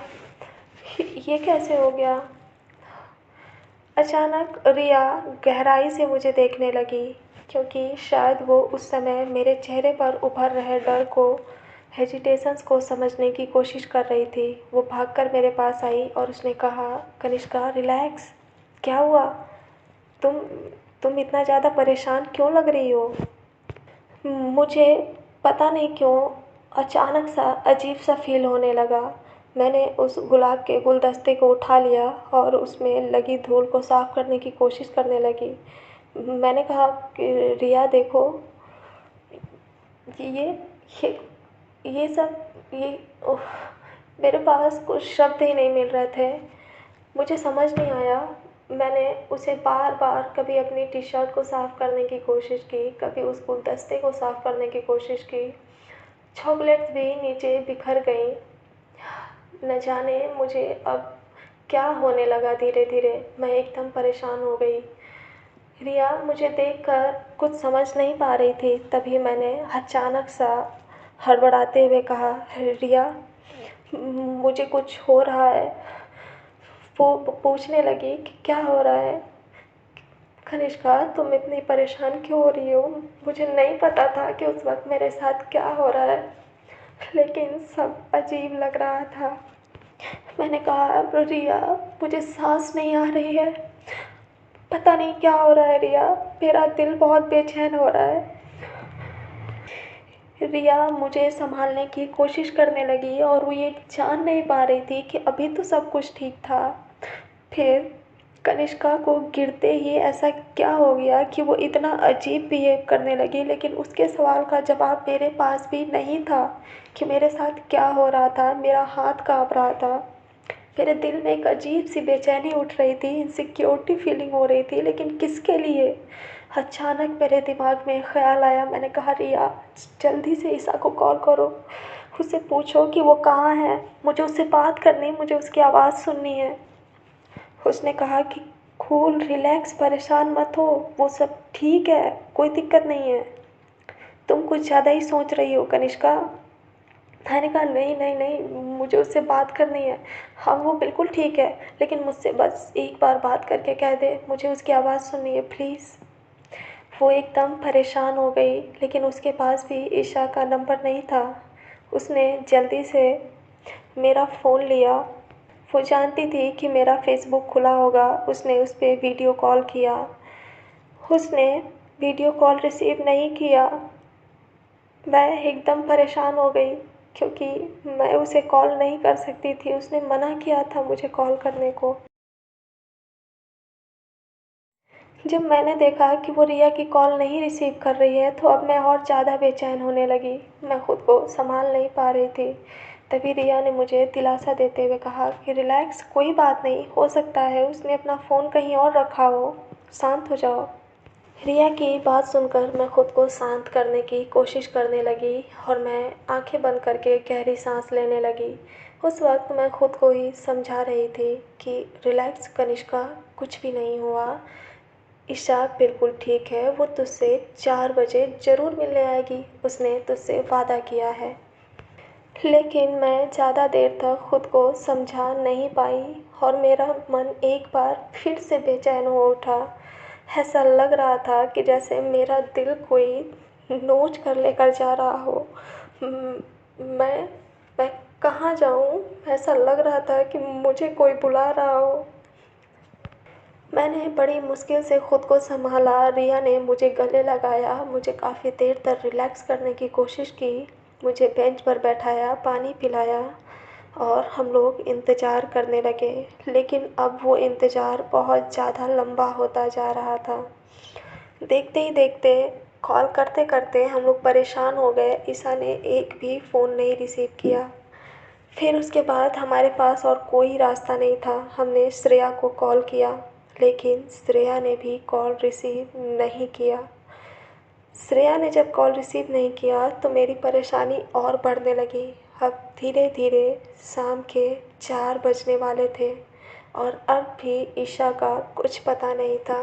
ये कैसे हो गया? अचानक रिया गहराई से मुझे देखने लगी, क्योंकि शायद वो उस समय मेरे चेहरे पर उभर रहे डर को, हेजिटेशंस को समझने की कोशिश कर रही थी। वो भागकर मेरे पास आई और उसने कहा, कनिष्का रिलैक्स, क्या हुआ? तुम तुम इतना ज़्यादा परेशान क्यों लग रही हो? मुझे पता नहीं क्यों अचानक सा अजीब सा फील होने लगा। मैंने उस गुलाब के गुलदस्ते को उठा लिया और उसमें लगी धूल को साफ़ करने की कोशिश करने लगी। मैंने कहा कि रिया देखो, ये ये ये सब ये उफ, मेरे पास कुछ शब्द ही नहीं मिल रहे थे। मुझे समझ नहीं आया। मैंने उसे बार बार कभी अपनी टी शर्ट को साफ़ करने की कोशिश की, कभी उस गुलदस्ते को साफ़ करने की कोशिश की। चॉकलेट्स भी नीचे बिखर गई। न जाने मुझे अब क्या होने लगा। धीरे धीरे मैं एकदम परेशान हो गई। रिया मुझे देखकर कुछ समझ नहीं पा रही थी। तभी मैंने अचानक सा हड़बड़ाते हुए कहा, रिया मुझे कुछ हो रहा है। वो पूछने लगी कि क्या हो रहा है। कनिष्का तुम इतनी परेशान क्यों हो रही हो? मुझे नहीं पता था कि उस वक्त मेरे साथ क्या हो रहा है, लेकिन सब अजीब लग रहा था। मैंने कहा, रिया मुझे सांस नहीं आ रही है, पता नहीं क्या हो रहा है रिया, मेरा दिल बहुत बेचैन हो रहा है। रिया मुझे संभालने की कोशिश करने लगी और वो ये जान नहीं पा रही थी कि अभी तो सब कुछ ठीक था। फिर कनिष्का को गिरते ही ऐसा क्या हो गया कि वो इतना अजीब बिहेव करने लगी। लेकिन उसके सवाल का जवाब मेरे पास भी नहीं था कि मेरे साथ क्या हो रहा था। मेरा हाथ काँप रहा था, मेरे दिल में एक अजीब सी बेचैनी उठ रही थी, इनसिक्योरिटी फीलिंग हो रही थी, लेकिन किसके लिए? अचानक मेरे दिमाग में ख्याल आया। मैंने कहा, रिया जल्दी से ईशा को कॉल करो, उससे पूछो कि वो कहाँ है, मुझे उससे बात करनी, मुझे उसकी आवाज़ सुननी है। उसने कहा कि कूल रिलैक्स, परेशान मत हो, वो सब ठीक है, कोई दिक्कत नहीं है। तुम कुछ ज़्यादा ही सोच रही हो कनिष्का। मैंने कहा, नहीं नहीं नहीं, मुझे उससे बात करनी है। हाँ वो बिल्कुल ठीक है, लेकिन मुझसे बस एक बार बात करके कह दे, मुझे उसकी आवाज़ सुननी है प्लीज़। वो एकदम परेशान हो गई, लेकिन उसके पास भी ईशा का नंबर नहीं था। उसने जल्दी से मेरा फ़ोन लिया। वो जानती थी कि मेरा फ़ेसबुक खुला होगा। उसने उस पर वीडियो कॉल किया। उसने वीडियो कॉल रिसीव नहीं किया। मैं एकदम परेशान हो गई क्योंकि मैं उसे कॉल नहीं कर सकती थी। उसने मना किया था मुझे कॉल करने को। जब मैंने देखा कि वो रिया की कॉल नहीं रिसीव कर रही है तो अब मैं और ज़्यादा बेचैन होने लगी। मैं खुद को संभाल नहीं पा रही थी। तभी रिया ने मुझे दिलासा देते हुए कहा कि रिलैक्स, कोई बात नहीं, हो सकता है उसने अपना फ़ोन कहीं और रखा हो, शांत हो जाओ। रिया की बात सुनकर मैं खुद को शांत करने की कोशिश करने लगी और मैं आंखें बंद करके गहरी सांस लेने लगी। उस वक्त मैं खुद को ही समझा रही थी कि रिलैक्स कनिष्का, कुछ भी नहीं हुआ। ईशा बिल्कुल ठीक है, वो तुझसे 4 बजे ज़रूर मिलने आएगी, उसने तुझसे वादा किया है। लेकिन मैं ज़्यादा देर तक खुद को समझा नहीं पाई और मेरा मन एक बार फिर से बेचैन हो उठा। ऐसा लग रहा था कि जैसे मेरा दिल कोई नोच कर लेकर जा रहा हो। म- मैं मैं कहाँ जाऊँ? ऐसा लग रहा था कि मुझे कोई बुला रहा हो। मैंने बड़ी मुश्किल से खुद को संभाला। रिया ने मुझे गले लगाया, मुझे काफ़ी देर तक रिलैक्स करने की कोशिश की, मुझे बेंच पर बैठाया, पानी पिलाया और हम लोग इंतज़ार करने लगे। लेकिन अब वो इंतज़ार बहुत ज़्यादा लंबा होता जा रहा था। देखते ही देखते, कॉल करते करते हम लोग परेशान हो गए। ईशा ने एक भी फ़ोन नहीं रिसीव किया। फिर उसके बाद हमारे पास और कोई रास्ता नहीं था। हमने श्रेया को कॉल किया, लेकिन श्रेया ने भी कॉल रिसीव नहीं किया। श्रेया ने जब कॉल रिसीव नहीं किया तो मेरी परेशानी और बढ़ने लगी। अब धीरे धीरे शाम के 4 बजने वाले थे और अब भी ईशा का कुछ पता नहीं था।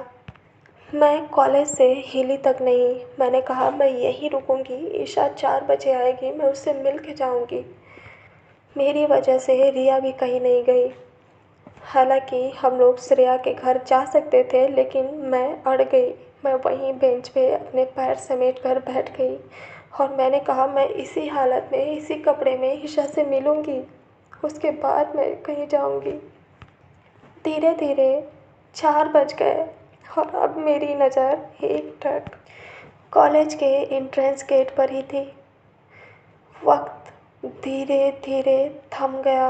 मैं कॉलेज से हिली तक नहीं। मैंने कहा, मैं यहीं रुकूंगी, ईशा 4 बजे आएगी, मैं उससे मिल के जाऊंगी। मेरी वजह से रिया भी कहीं नहीं गई। हालांकि हम लोग श्रेया के घर जा सकते थे, लेकिन मैं अड़ गई। मैं वहीं बेंच पे अपने पैर समेट कर बैठ गई और मैंने कहा, मैं इसी हालत में, इसी कपड़े में ईशा से मिलूंगी, उसके बाद मैं कहीं जाऊंगी। धीरे धीरे 4 बज गए और अब मेरी नज़र एकटक कॉलेज के एंट्रेंस गेट पर ही थी। वक्त धीरे धीरे थम गया।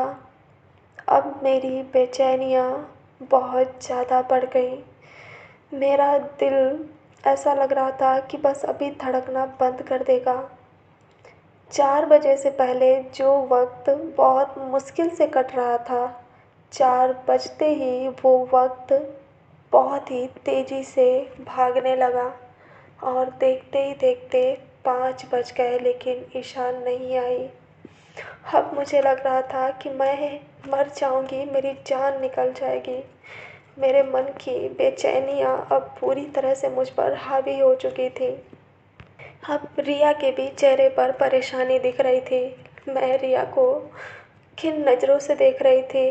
अब मेरी बेचैनियाँ बहुत ज़्यादा बढ़ गई। मेरा दिल ऐसा लग रहा था कि बस अभी धड़कना बंद कर देगा। 4 बजे से पहले जो वक्त बहुत मुश्किल से कट रहा था, 4 बजते ही वो वक्त बहुत ही तेज़ी से भागने लगा और देखते ही देखते 5 बज गए, लेकिन ईशा नहीं आई। अब मुझे लग रहा था कि मैं मर जाऊंगी, मेरी जान निकल जाएगी। मेरे मन की बेचैनियाँ अब पूरी तरह से मुझ पर हावी हो चुकी थी। अब रिया के भी चेहरे पर परेशानी दिख रही थी। मैं रिया को किन नज़रों से देख रही थी।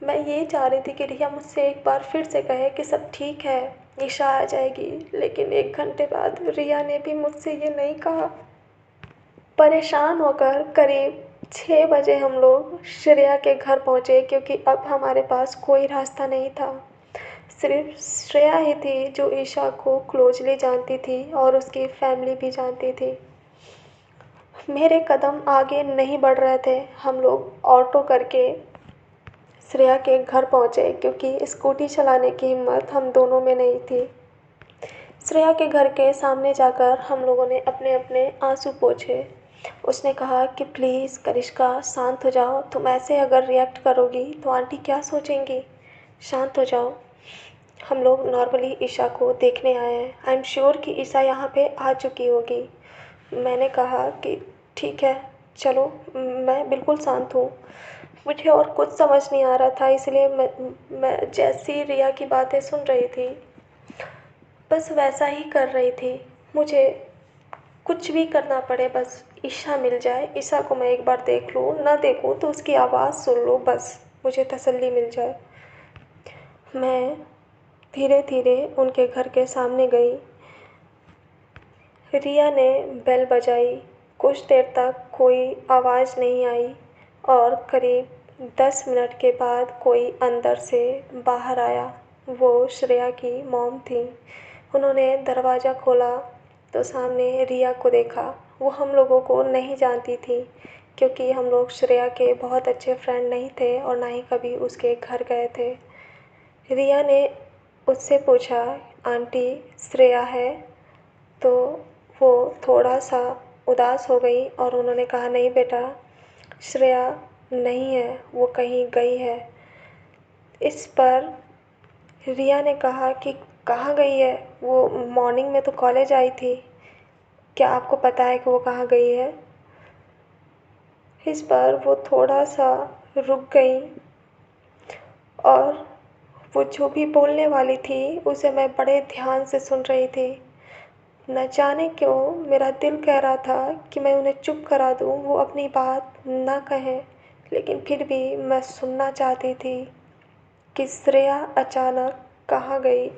मैं ये चाह रही थी कि रिया मुझसे एक बार फिर से कहे कि सब ठीक है, ईशा आ जाएगी, लेकिन 1 घंटे बाद रिया ने भी मुझसे ये नहीं कहा। परेशान होकर करीब 6 बजे हम लोग श्रेया के घर पहुँचे, क्योंकि अब हमारे पास कोई रास्ता नहीं था। सिर्फ श्रेया ही थी जो ईशा को क्लोजली जानती थी और उसकी फैमिली भी जानती थी। मेरे कदम आगे नहीं बढ़ रहे थे। हम लोग ऑटो करके श्रेया के घर पहुँचे, क्योंकि स्कूटी चलाने की हिम्मत हम दोनों में नहीं थी। श्रेया के घर के सामने जाकर हम लोगों ने अपने अपने आंसू पोंछे। उसने कहा कि प्लीज़ कनिष्का, शांत हो जाओ, तुम ऐसे अगर रिएक्ट करोगी तो आंटी क्या सोचेंगी, शांत हो जाओ। हम लोग नॉर्मली ईशा को देखने आए हैं। आई एम श्योर कि ईशा यहाँ पे आ चुकी होगी। मैंने कहा कि ठीक है, चलो, मैं बिल्कुल शांत हूँ। मुझे और कुछ समझ नहीं आ रहा था, इसलिए मैं जैसी रिया की बातें सुन रही थी बस वैसा ही कर रही थी। मुझे कुछ भी करना पड़े, बस ईशा मिल जाए, ईशा को मैं एक बार देख लूँ, ना देखूँ तो उसकी आवाज़ सुन लूँ, बस मुझे तसल्ली मिल जाए। मैं धीरे धीरे उनके घर के सामने गई। रिया ने बेल बजाई। कुछ देर तक कोई आवाज़ नहीं आई और करीब 10 मिनट के बाद कोई अंदर से बाहर आया। वो श्रेया की मॉम थी। उन्होंने दरवाज़ा खोला तो सामने रिया को देखा। वो हम लोगों को नहीं जानती थी, क्योंकि हम लोग श्रेया के बहुत अच्छे फ्रेंड नहीं थे और ना ही कभी उसके घर गए थे। रिया ने उससे पूछा, आंटी श्रेया है? तो वो थोड़ा सा उदास हो गई और उन्होंने कहा, नहीं बेटा, श्रेया नहीं है, वो कहीं गई है। इस पर रिया ने कहा कि कहाँ गई है? वो मॉर्निंग में तो कॉलेज आई थी, क्या आपको पता है कि वो कहाँ गई है? इस पर वो थोड़ा सा रुक गई और वो जो भी बोलने वाली थी उसे मैं बड़े ध्यान से सुन रही थी। न जाने क्यों मेरा दिल कह रहा था कि मैं उन्हें चुप करा दूँ, वो अपनी बात ना कहें, लेकिन फिर भी मैं सुनना चाहती थी कि श्रेया अचानक कहाँ गई।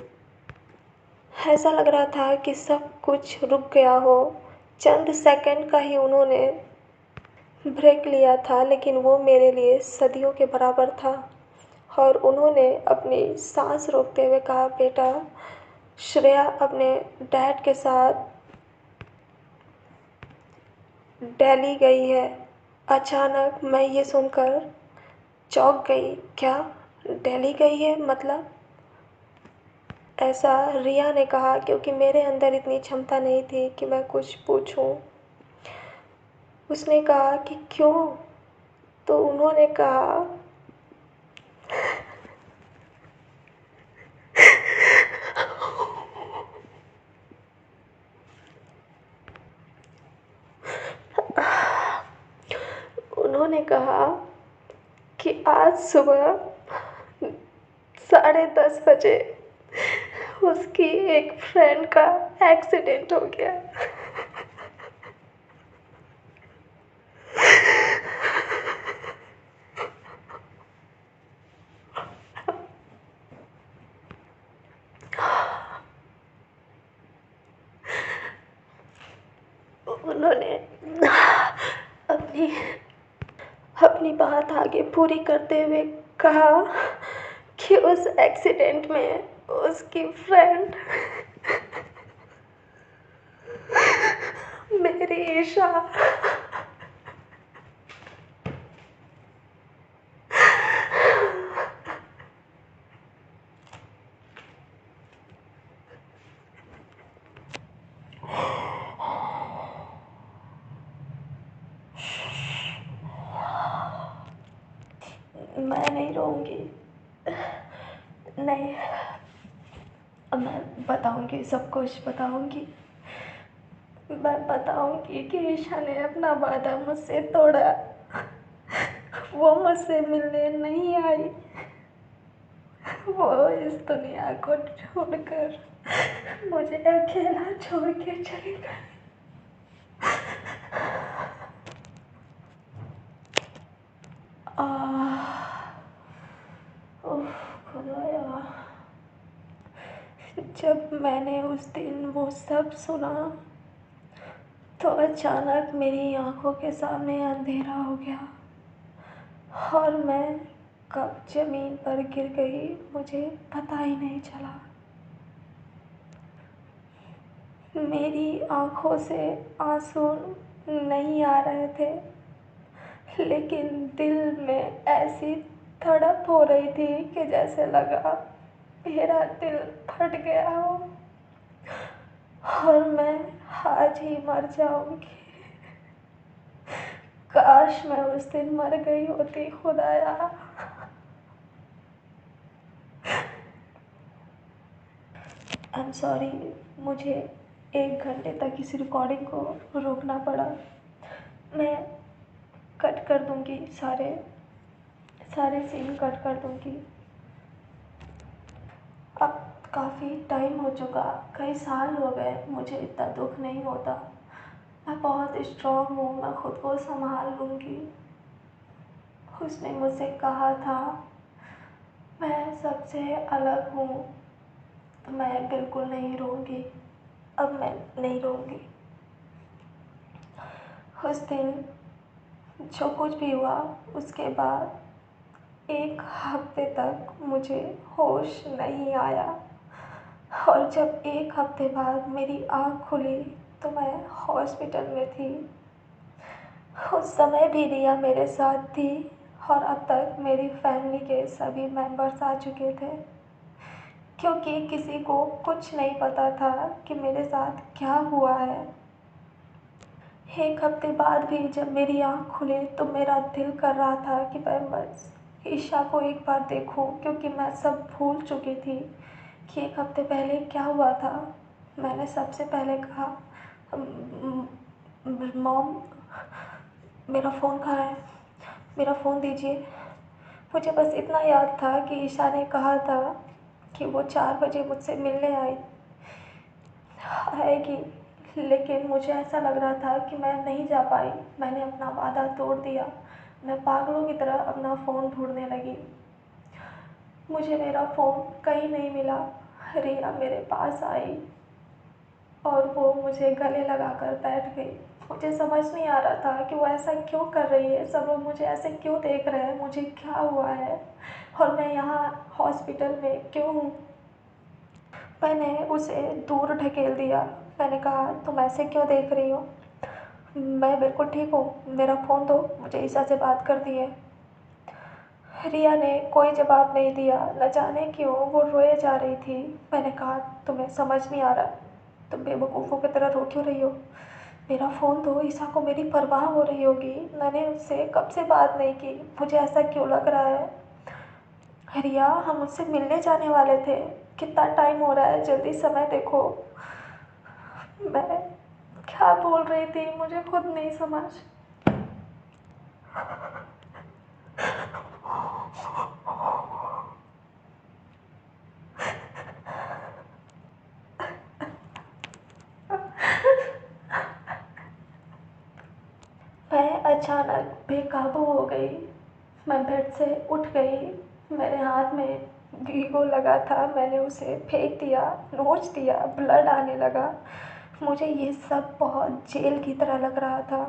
ऐसा लग रहा था कि सब कुछ रुक गया हो। चंद सेकंड का ही उन्होंने ब्रेक लिया था, लेकिन वो मेरे लिए सदियों के बराबर था। और उन्होंने अपनी सांस रोकते हुए कहा, बेटा, श्रेया अपने डैड के साथ दिल्ली गई है। अचानक मैं ये सुनकर चौंक गई। क्या दिल्ली गई है मतलब? ऐसा रिया ने कहा, क्योंकि मेरे अंदर इतनी क्षमता नहीं थी कि मैं कुछ पूछूं। उसने कहा कि क्यों? तो उन्होंने कहा, उन्होंने कहा कि आज सुबह 10:30 बजे उसकी एक फ्रेंड का एक्सीडेंट हो गया। उन्होंने अपनी अपनी बात आगे पूरी करते हुए कहा कि उस एक्सीडेंट में उसकी फ्रेंड मेरी ईशा मैं नहीं रहूँगी, नहीं, मैं बताऊँगी, सब कुछ बताऊँगी। मैं बताऊँगी कि ईशा ने अपना वादा मुझसे तोड़ा। वो मुझसे मिलने नहीं आई। वो इस दुनिया को छोड़कर मुझे अकेला छोड़ के चली गई। उफ, खुदाया। जब मैंने उस दिन वो सब सुना तो अचानक मेरी आंखों के सामने अंधेरा हो गया और मैं कब ज़मीन पर गिर गई मुझे पता ही नहीं चला। मेरी आंखों से आंसू नहीं आ रहे थे, लेकिन दिल में ऐसी धड़क हो रही थी कि जैसे लगा मेरा दिल फट गया हो और मैं आज ही मर जाऊंगी। काश मैं उस दिन मर गई होती खुदाया। आई एम सॉरी, मुझे 1 घंटे तक इस रिकॉर्डिंग को रोकना पड़ा। मैं कट कर दूंगी, सारे सीन कट कर दूंगी। अब काफ़ी टाइम हो चुका, कई साल हो गए, मुझे इतना दुख नहीं होता। मैं बहुत स्ट्रॉन्ग हूँ, मैं खुद को संभाल लूँगी। उसने मुझसे कहा था मैं सबसे अलग हूँ, तो मैं बिल्कुल नहीं रोऊंगी। अब मैं नहीं रोऊंगी। उस दिन जो कुछ भी हुआ उसके बाद 1 हफ्ते तक मुझे होश नहीं आया और जब 1 हफ्ते बाद मेरी आँख खुली तो मैं हॉस्पिटल में थी। उस समय भी रिया मेरे साथ थी और अब तक मेरी फैमिली के सभी मेंबर्स आ चुके थे, क्योंकि किसी को कुछ नहीं पता था कि मेरे साथ क्या हुआ है। 1 हफ्ते बाद भी जब मेरी आँख खुली तो मेरा दिल कर रहा था कि मैं बस ईशा को एक बार देखूं, क्योंकि मैं सब भूल चुकी थी कि 1 हफ्ते पहले क्या हुआ था। मैंने सबसे पहले कहा मॉम, मेरा फ़ोन कहाँ है, मेरा फ़ोन दीजिए। मुझे बस इतना याद था कि ईशा ने कहा था कि वो 4 बजे मुझसे मिलने आएगी, लेकिन मुझे ऐसा लग रहा था कि मैं नहीं जा पाई। मैंने अपना वादा तोड़ दिया। मैं पागलों की तरह अपना फ़ोन ढूंढने लगी। मुझे मेरा फ़ोन कहीं नहीं मिला। रिया मेरे पास आई और वो मुझे गले लगाकर बैठ गई। मुझे समझ नहीं आ रहा था कि वो ऐसा क्यों कर रही है, सब लोग मुझे ऐसे क्यों देख रहे हैं, मुझे क्या हुआ है और मैं यहाँ हॉस्पिटल में क्यों हूँ। मैंने उसे दूर ढकेल दिया। मैंने कहा तुम ऐसे क्यों देख रही हो, मैं बिल्कुल ठीक हूँ, मेरा फ़ोन दो, मुझे ईशा से बात करनी है। रिया ने कोई जवाब नहीं दिया, न जाने क्यों वो रोए जा रही थी। मैंने कहा तुम्हें समझ नहीं आ रहा, तुम बेवकूफ़ों की तरह रो क्यों रही हो, मेरा फ़ोन दो, ईशा को मेरी परवाह हो रही होगी, मैंने उससे कब से बात नहीं की, मुझे ऐसा क्यों लग रहा है। रिया हम उससे मिलने जाने वाले थे, कितना टाइम हो रहा है, जल्दी समय देखो। मैं क्या बोल रही थी मुझे खुद नहीं समझ। मैं अचानक बेकाबू हो गई। मैं बेड से उठ गई। मेरे हाथ में वीगो लगा था, मैंने उसे फेंक दिया, नोच दिया, ब्लड आने लगा। मुझे ये सब बहुत जेल की तरह लग रहा था।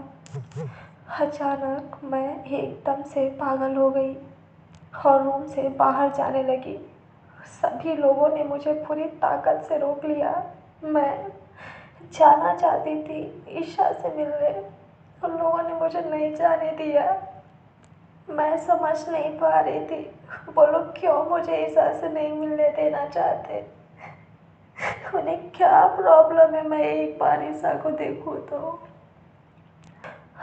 अचानक मैं एकदम से पागल हो गई और रूम से बाहर जाने लगी। सभी लोगों ने मुझे पूरी ताकत से रोक लिया। मैं जाना चाहती थी ईशा से मिलने, उन लोगों ने मुझे नहीं जाने दिया। मैं समझ नहीं पा रही थी वो लोग क्यों मुझे ईशा से नहीं मिलने देना चाहते। उन्हें क्या प्रॉब्लम है मैं एक बार ईशा को देखूं तो।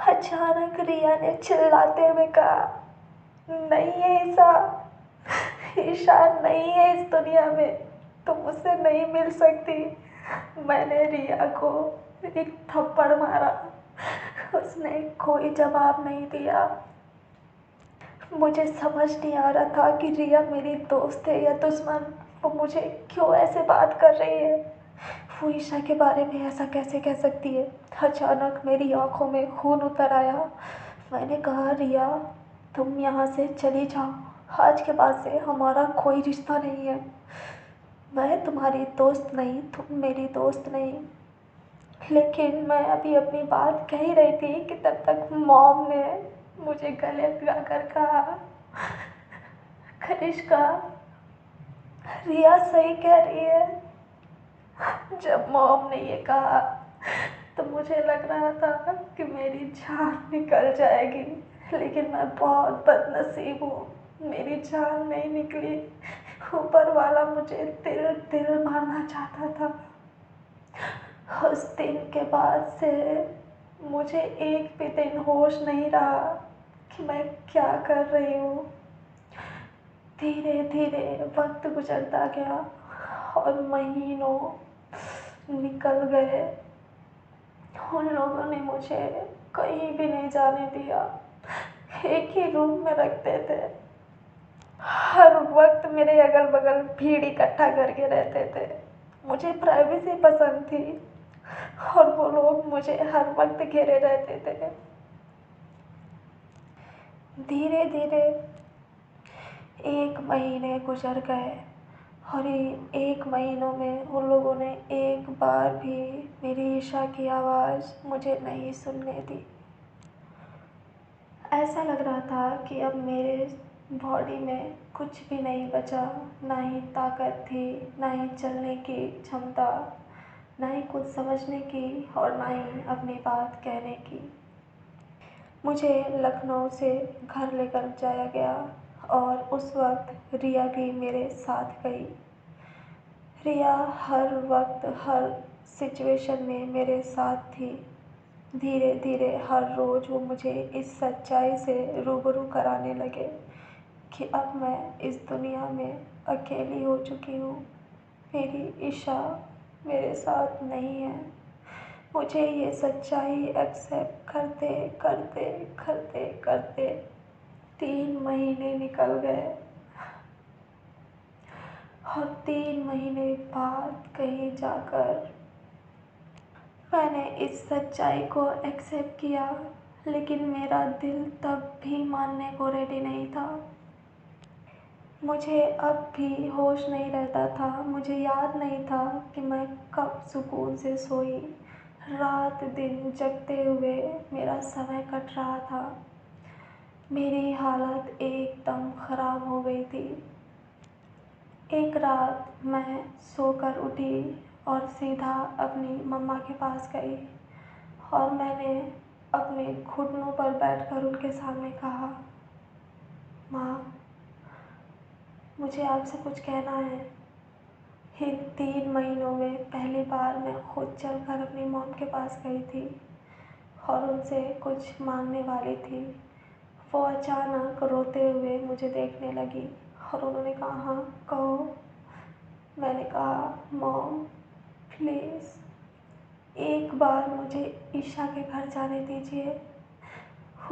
अचानक रिया ने चिल्लाते हुए कहा नहीं है ईशा, ईशा नहीं है इस दुनिया में, तुम उससे नहीं मिल सकती। मैंने रिया को एक थप्पड़ मारा, उसने कोई जवाब नहीं दिया। मुझे समझ नहीं आ रहा था कि रिया मेरी दोस्त है या दुश्मन। वो मुझे क्यों ऐसे बात कर रही है? वो ईशा के बारे में ऐसा कैसे कह सकती है? अचानक मेरी आंखों में खून उतर आया। मैंने कहा, रिया, तुम यहाँ से चली जाओ। आज के बाद से हमारा कोई रिश्ता नहीं है। मैं तुम्हारी दोस्त नहीं, तुम मेरी दोस्त नहीं। लेकिन मैं अभी अपनी बात कह ही रही थी कि तब तक मॉम ने मुझे गले लगा कर कहा, कनिष्का, रिया सही कह रही है। जब मॉम ने ये कहा तो मुझे लग रहा था कि मेरी जान निकल जाएगी, लेकिन मैं बहुत बदनसीब हूँ, मेरी जान नहीं निकली। ऊपर वाला मुझे तिल तिल मारना चाहता था। उस दिन के बाद से मुझे एक भी दिन होश नहीं रहा कि मैं क्या कर रही हूँ। धीरे धीरे वक्त गुजरता गया और महीनों निकल गए। उन लोगों ने मुझे कहीं भी नहीं जाने दिया। एक ही रूम में रखते थे। हर वक्त मेरे अगल बगल भीड़ इकट्ठा करके रहते थे। मुझे प्राइवेसी पसंद थी और वो लोग मुझे हर वक्त घेरे रहते थे। धीरे धीरे 1 महीने गुजर गए और एक महीनों में उन लोगों ने एक बार भी मेरी ईशा की आवाज़ मुझे नहीं सुनने दी। ऐसा लग रहा था कि अब मेरे बॉडी में कुछ भी नहीं बचा। ना ही ताकत थी, ना ही चलने की क्षमता, ना ही कुछ समझने की और ना ही अपनी बात कहने की। मुझे लखनऊ से घर लेकर जाया गया और उस वक्त रिया भी मेरे साथ गई। रिया हर वक्त हर सिचुएशन में मेरे साथ थी। धीरे धीरे हर रोज़ वो मुझे इस सच्चाई से रूबरू कराने लगे कि अब मैं इस दुनिया में अकेली हो चुकी हूँ। मेरी ईशा मेरे साथ नहीं है। मुझे ये सच्चाई एक्सेप्ट करते करते करते करते 3 महीने निकल गए और 3 महीने बाद कहीं जाकर मैंने इस सच्चाई को एक्सेप्ट किया, लेकिन मेरा दिल तब भी मानने को रेडी नहीं था। मुझे अब भी होश नहीं रहता था। मुझे याद नहीं था कि मैं कब सुकून से सोई। रात दिन जगते हुए मेरा समय कट रहा था। मेरी हालत एकदम ख़राब हो गई थी। एक रात मैं सोकर उठी और सीधा अपनी मम्मा के पास गई और मैंने अपने घुटनों पर बैठकर उनके सामने कहा, माँ, मुझे आपसे कुछ कहना है। इन 3 महीनों में पहली बार मैं खुद चलकर अपनी मॉम के पास गई थी और उनसे कुछ मांगने वाली थी। वो अचानक रोते हुए मुझे देखने लगी और उन्होंने कहा, हाँ कहो। मैंने कहा, मॉम प्लीज़ एक बार मुझे ईशा के घर जाने दीजिए।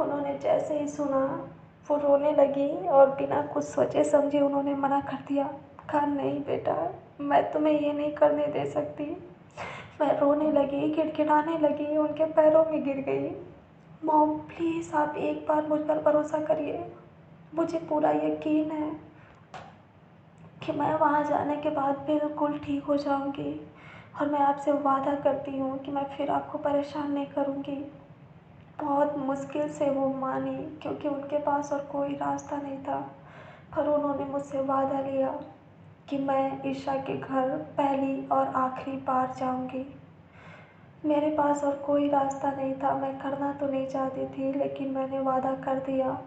उन्होंने जैसे ही सुना वो रोने लगी और बिना कुछ सोचे समझे उन्होंने मना कर दिया। कहा, नहीं बेटा, मैं तुम्हें ये नहीं करने दे सकती। मैं रोने लगी, गिड़गिड़ाने लगी, उनके पैरों में गिर गई। मॉम प्लीज़ आप एक बार मुझ पर भरोसा करिए। मुझे पूरा यकीन है कि मैं वहाँ जाने के बाद बिल्कुल ठीक हो जाऊँगी और मैं आपसे वादा करती हूँ कि मैं फिर आपको परेशान नहीं करूँगी। बहुत मुश्किल से वो मानी क्योंकि उनके पास और कोई रास्ता नहीं था, पर उन्होंने मुझसे वादा लिया कि मैं ईशा के घर पहली और आखिरी बार जाऊँगी। मेरे पास और कोई रास्ता नहीं था। मैं करना तो नहीं चाहती थी, लेकिन मैंने वादा कर दिया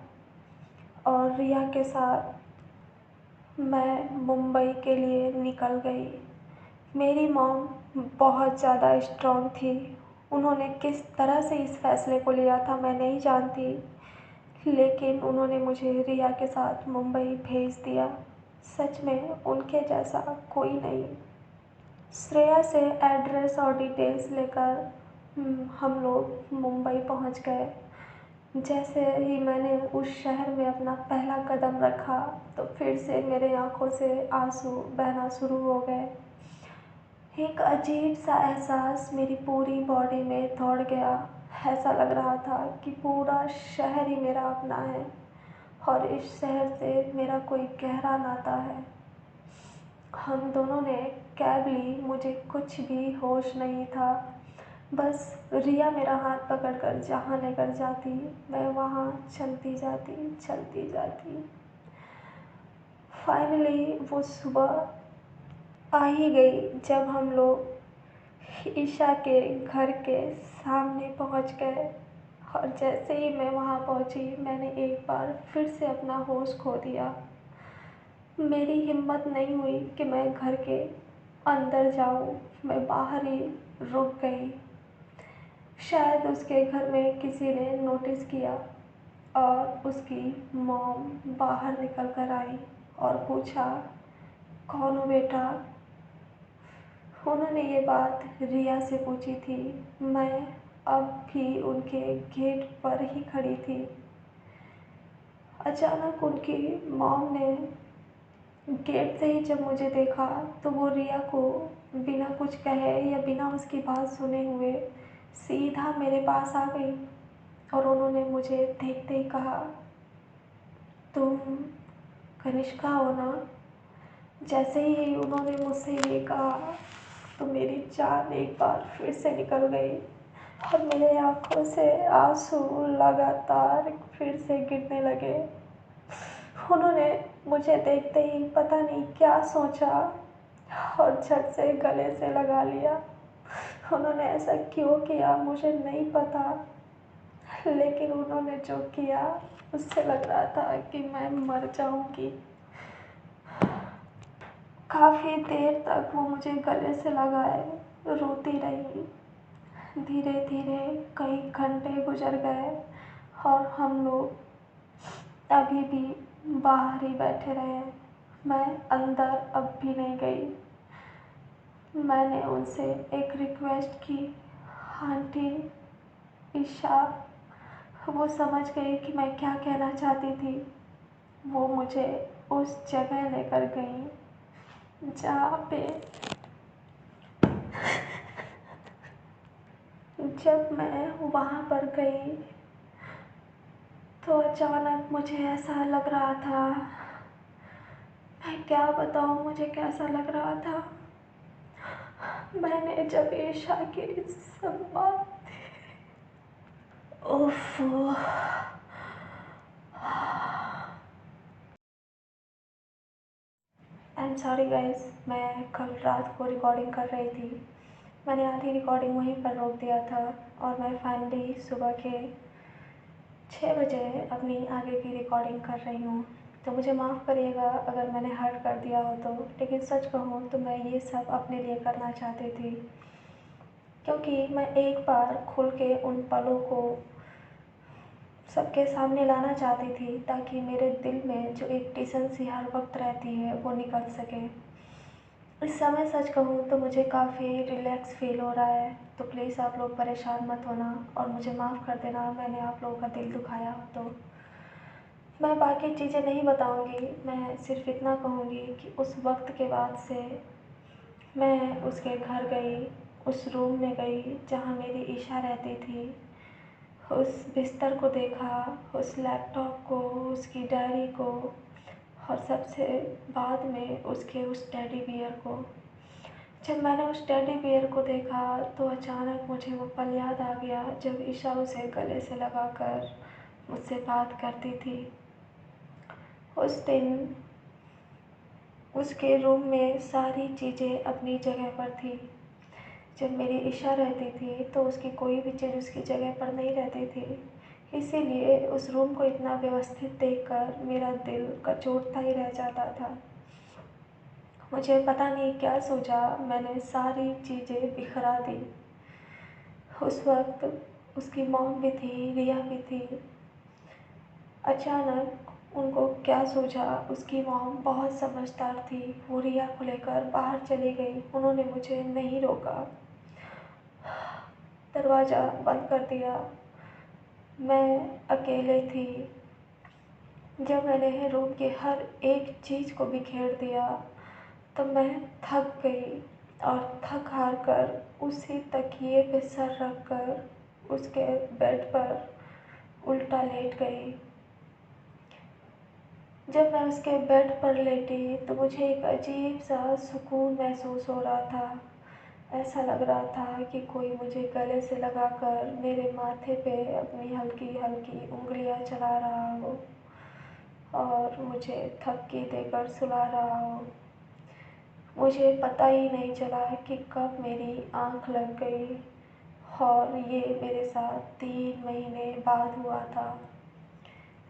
और रिया के साथ मैं मुंबई के लिए निकल गई। मेरी मॉम बहुत ज़्यादा स्ट्रॉन्ग थी। उन्होंने किस तरह से इस फैसले को लिया था मैं नहीं जानती, लेकिन उन्होंने मुझे रिया के साथ मुंबई भेज दिया। सच में उनके जैसा कोई नहीं। श्रेया से एड्रेस और डिटेल्स लेकर हम लोग मुंबई पहुंच गए। जैसे ही मैंने उस शहर में अपना पहला कदम रखा तो फिर से मेरे आँखों से आंसू बहना शुरू हो गए। एक अजीब सा एहसास मेरी पूरी बॉडी में दौड़ गया। ऐसा लग रहा था कि पूरा शहर ही मेरा अपना है और इस शहर से मेरा कोई गहरा नाता है। हम दोनों ने कैब ली, मुझे कुछ भी होश नहीं था। बस रिया मेरा हाथ पकड़कर जहाँ लेकर जाती मैं वहाँ चलती जाती चलती जाती। फाइनली वो सुबह आ ही गई जब हम लोग ईशा के घर के सामने पहुँच गए। और जैसे ही मैं वहाँ पहुँची मैंने एक बार फिर से अपना होश खो दिया। मेरी हिम्मत नहीं हुई कि मैं घर के अंदर जाऊँ, मैं बाहर ही रुक गई। शायद उसके घर में किसी ने नोटिस किया और उसकी मॉम बाहर निकल कर आई और पूछा, कौन हो बेटा? उन्होंने ये बात रिया से पूछी थी। मैं अब भी उनके गेट पर ही खड़ी थी। अचानक उनकी मॉम ने गेट से ही जब मुझे देखा तो वो रिया को बिना कुछ कहे या बिना उसकी बात सुने हुए सीधा मेरे पास आ गई और उन्होंने मुझे देखते ही कहा, तुम कनिष्का हो ना? जैसे ही उन्होंने मुझसे ये कहा तो मेरी जान एक बार फिर से निकल गई और मेरे आँखों से आंसू लगातार फिर से गिरने लगे। उन्होंने मुझे देखते ही पता नहीं क्या सोचा और झट से गले से लगा लिया। उन्होंने ऐसा क्यों किया मुझे नहीं पता, लेकिन उन्होंने जो किया उससे लग रहा था कि मैं मर जाऊंगी। काफ़ी देर तक वो मुझे गले से लगाए रोती रही। धीरे धीरे कई घंटे गुजर गए और हम लोग अभी भी बाहर ही बैठे रहे। मैं अंदर अब भी नहीं गई। मैंने उनसे एक रिक्वेस्ट की, आंटी ईशा। वो समझ गई कि मैं क्या कहना चाहती थी। वो मुझे उस जगह लेकर गई जहाँ पे जब मैं वहाँ पर गई तो अचानक मुझे ऐसा लग रहा था, मैं क्या बताऊँ मुझे कैसा लग रहा था। मैंने जब ईशा की सब बात, ओफो, आई एम सॉरी गाइस, मैं कल रात को रिकॉर्डिंग कर रही थी। मैंने आधी रिकॉर्डिंग वहीं पर रोक दिया था और मैं फाइनली सुबह के 6 बजे अपनी आगे की रिकॉर्डिंग कर रही हूँ। तो मुझे माफ़ करिएगा अगर मैंने हर्ट कर दिया हो तो, लेकिन सच कहूँ तो मैं ये सब अपने लिए करना चाहती थी, क्योंकि मैं एक बार खुल के उन पलों को सबके सामने लाना चाहती थी ताकि मेरे दिल में जो एक टेंशन सी हर वक्त रहती है वो निकल सके। इस समय सच कहूँ तो मुझे काफ़ी रिलैक्स फील हो रहा है। तो प्लीज़ आप लोग परेशान मत होना और मुझे माफ़ कर देना मैंने आप लोगों का दिल दुखाया हो तो। मैं बाकी चीज़ें नहीं बताऊँगी, मैं सिर्फ इतना कहूँगी कि उस वक्त के बाद से मैं उसके घर गई, उस रूम में गई जहाँ मेरी ईशा रहती थी। उस बिस्तर को देखा, उस लैपटॉप को, उसकी डायरी को और सबसे बाद में उसके उस टेडी बियर को। जब मैंने उस टेडी बियर को देखा तो अचानक मुझे वो पल याद आ गया जब ईशा उसे गले से लगाकर मुझसे बात करती थी। उस दिन उसके रूम में सारी चीज़ें अपनी जगह पर थी। जब मेरी ईशा रहती थी तो उसकी कोई भी चीज़ उसकी जगह पर नहीं रहती थी, इसीलिए उस रूम को इतना व्यवस्थित देखकर मेरा दिल कचोटता ही रह जाता था। मुझे पता नहीं क्या सोचा, मैंने सारी चीज़ें बिखरा दी। उस वक्त उसकी मॉम भी थी, रिया भी थी। अचानक उनको क्या सूझा, उसकी मॉम बहुत समझदार थी, वो रिया को लेकर बाहर चली गई। उन्होंने मुझे नहीं रोका, दरवाज़ा बंद कर दिया। मैं अकेले थी। जब मैंने रूम की हर एक चीज़ को बिखेर दिया तो मैं थक गई और थक हार कर उसी तकिए पे सर रख कर उसके बेड पर उल्टा लेट गई। जब मैं उसके बेड पर लेटी तो मुझे एक अजीब सा सुकून महसूस हो रहा था। ऐसा लग रहा था कि कोई मुझे गले से लगाकर मेरे माथे पे अपनी हल्की हल्की उंगलियां चला रहा हो और मुझे थपकी देकर सुला रहा हो। मुझे पता ही नहीं चला कि कब मेरी आँख लग गई और ये मेरे साथ 3 महीने बाद हुआ था।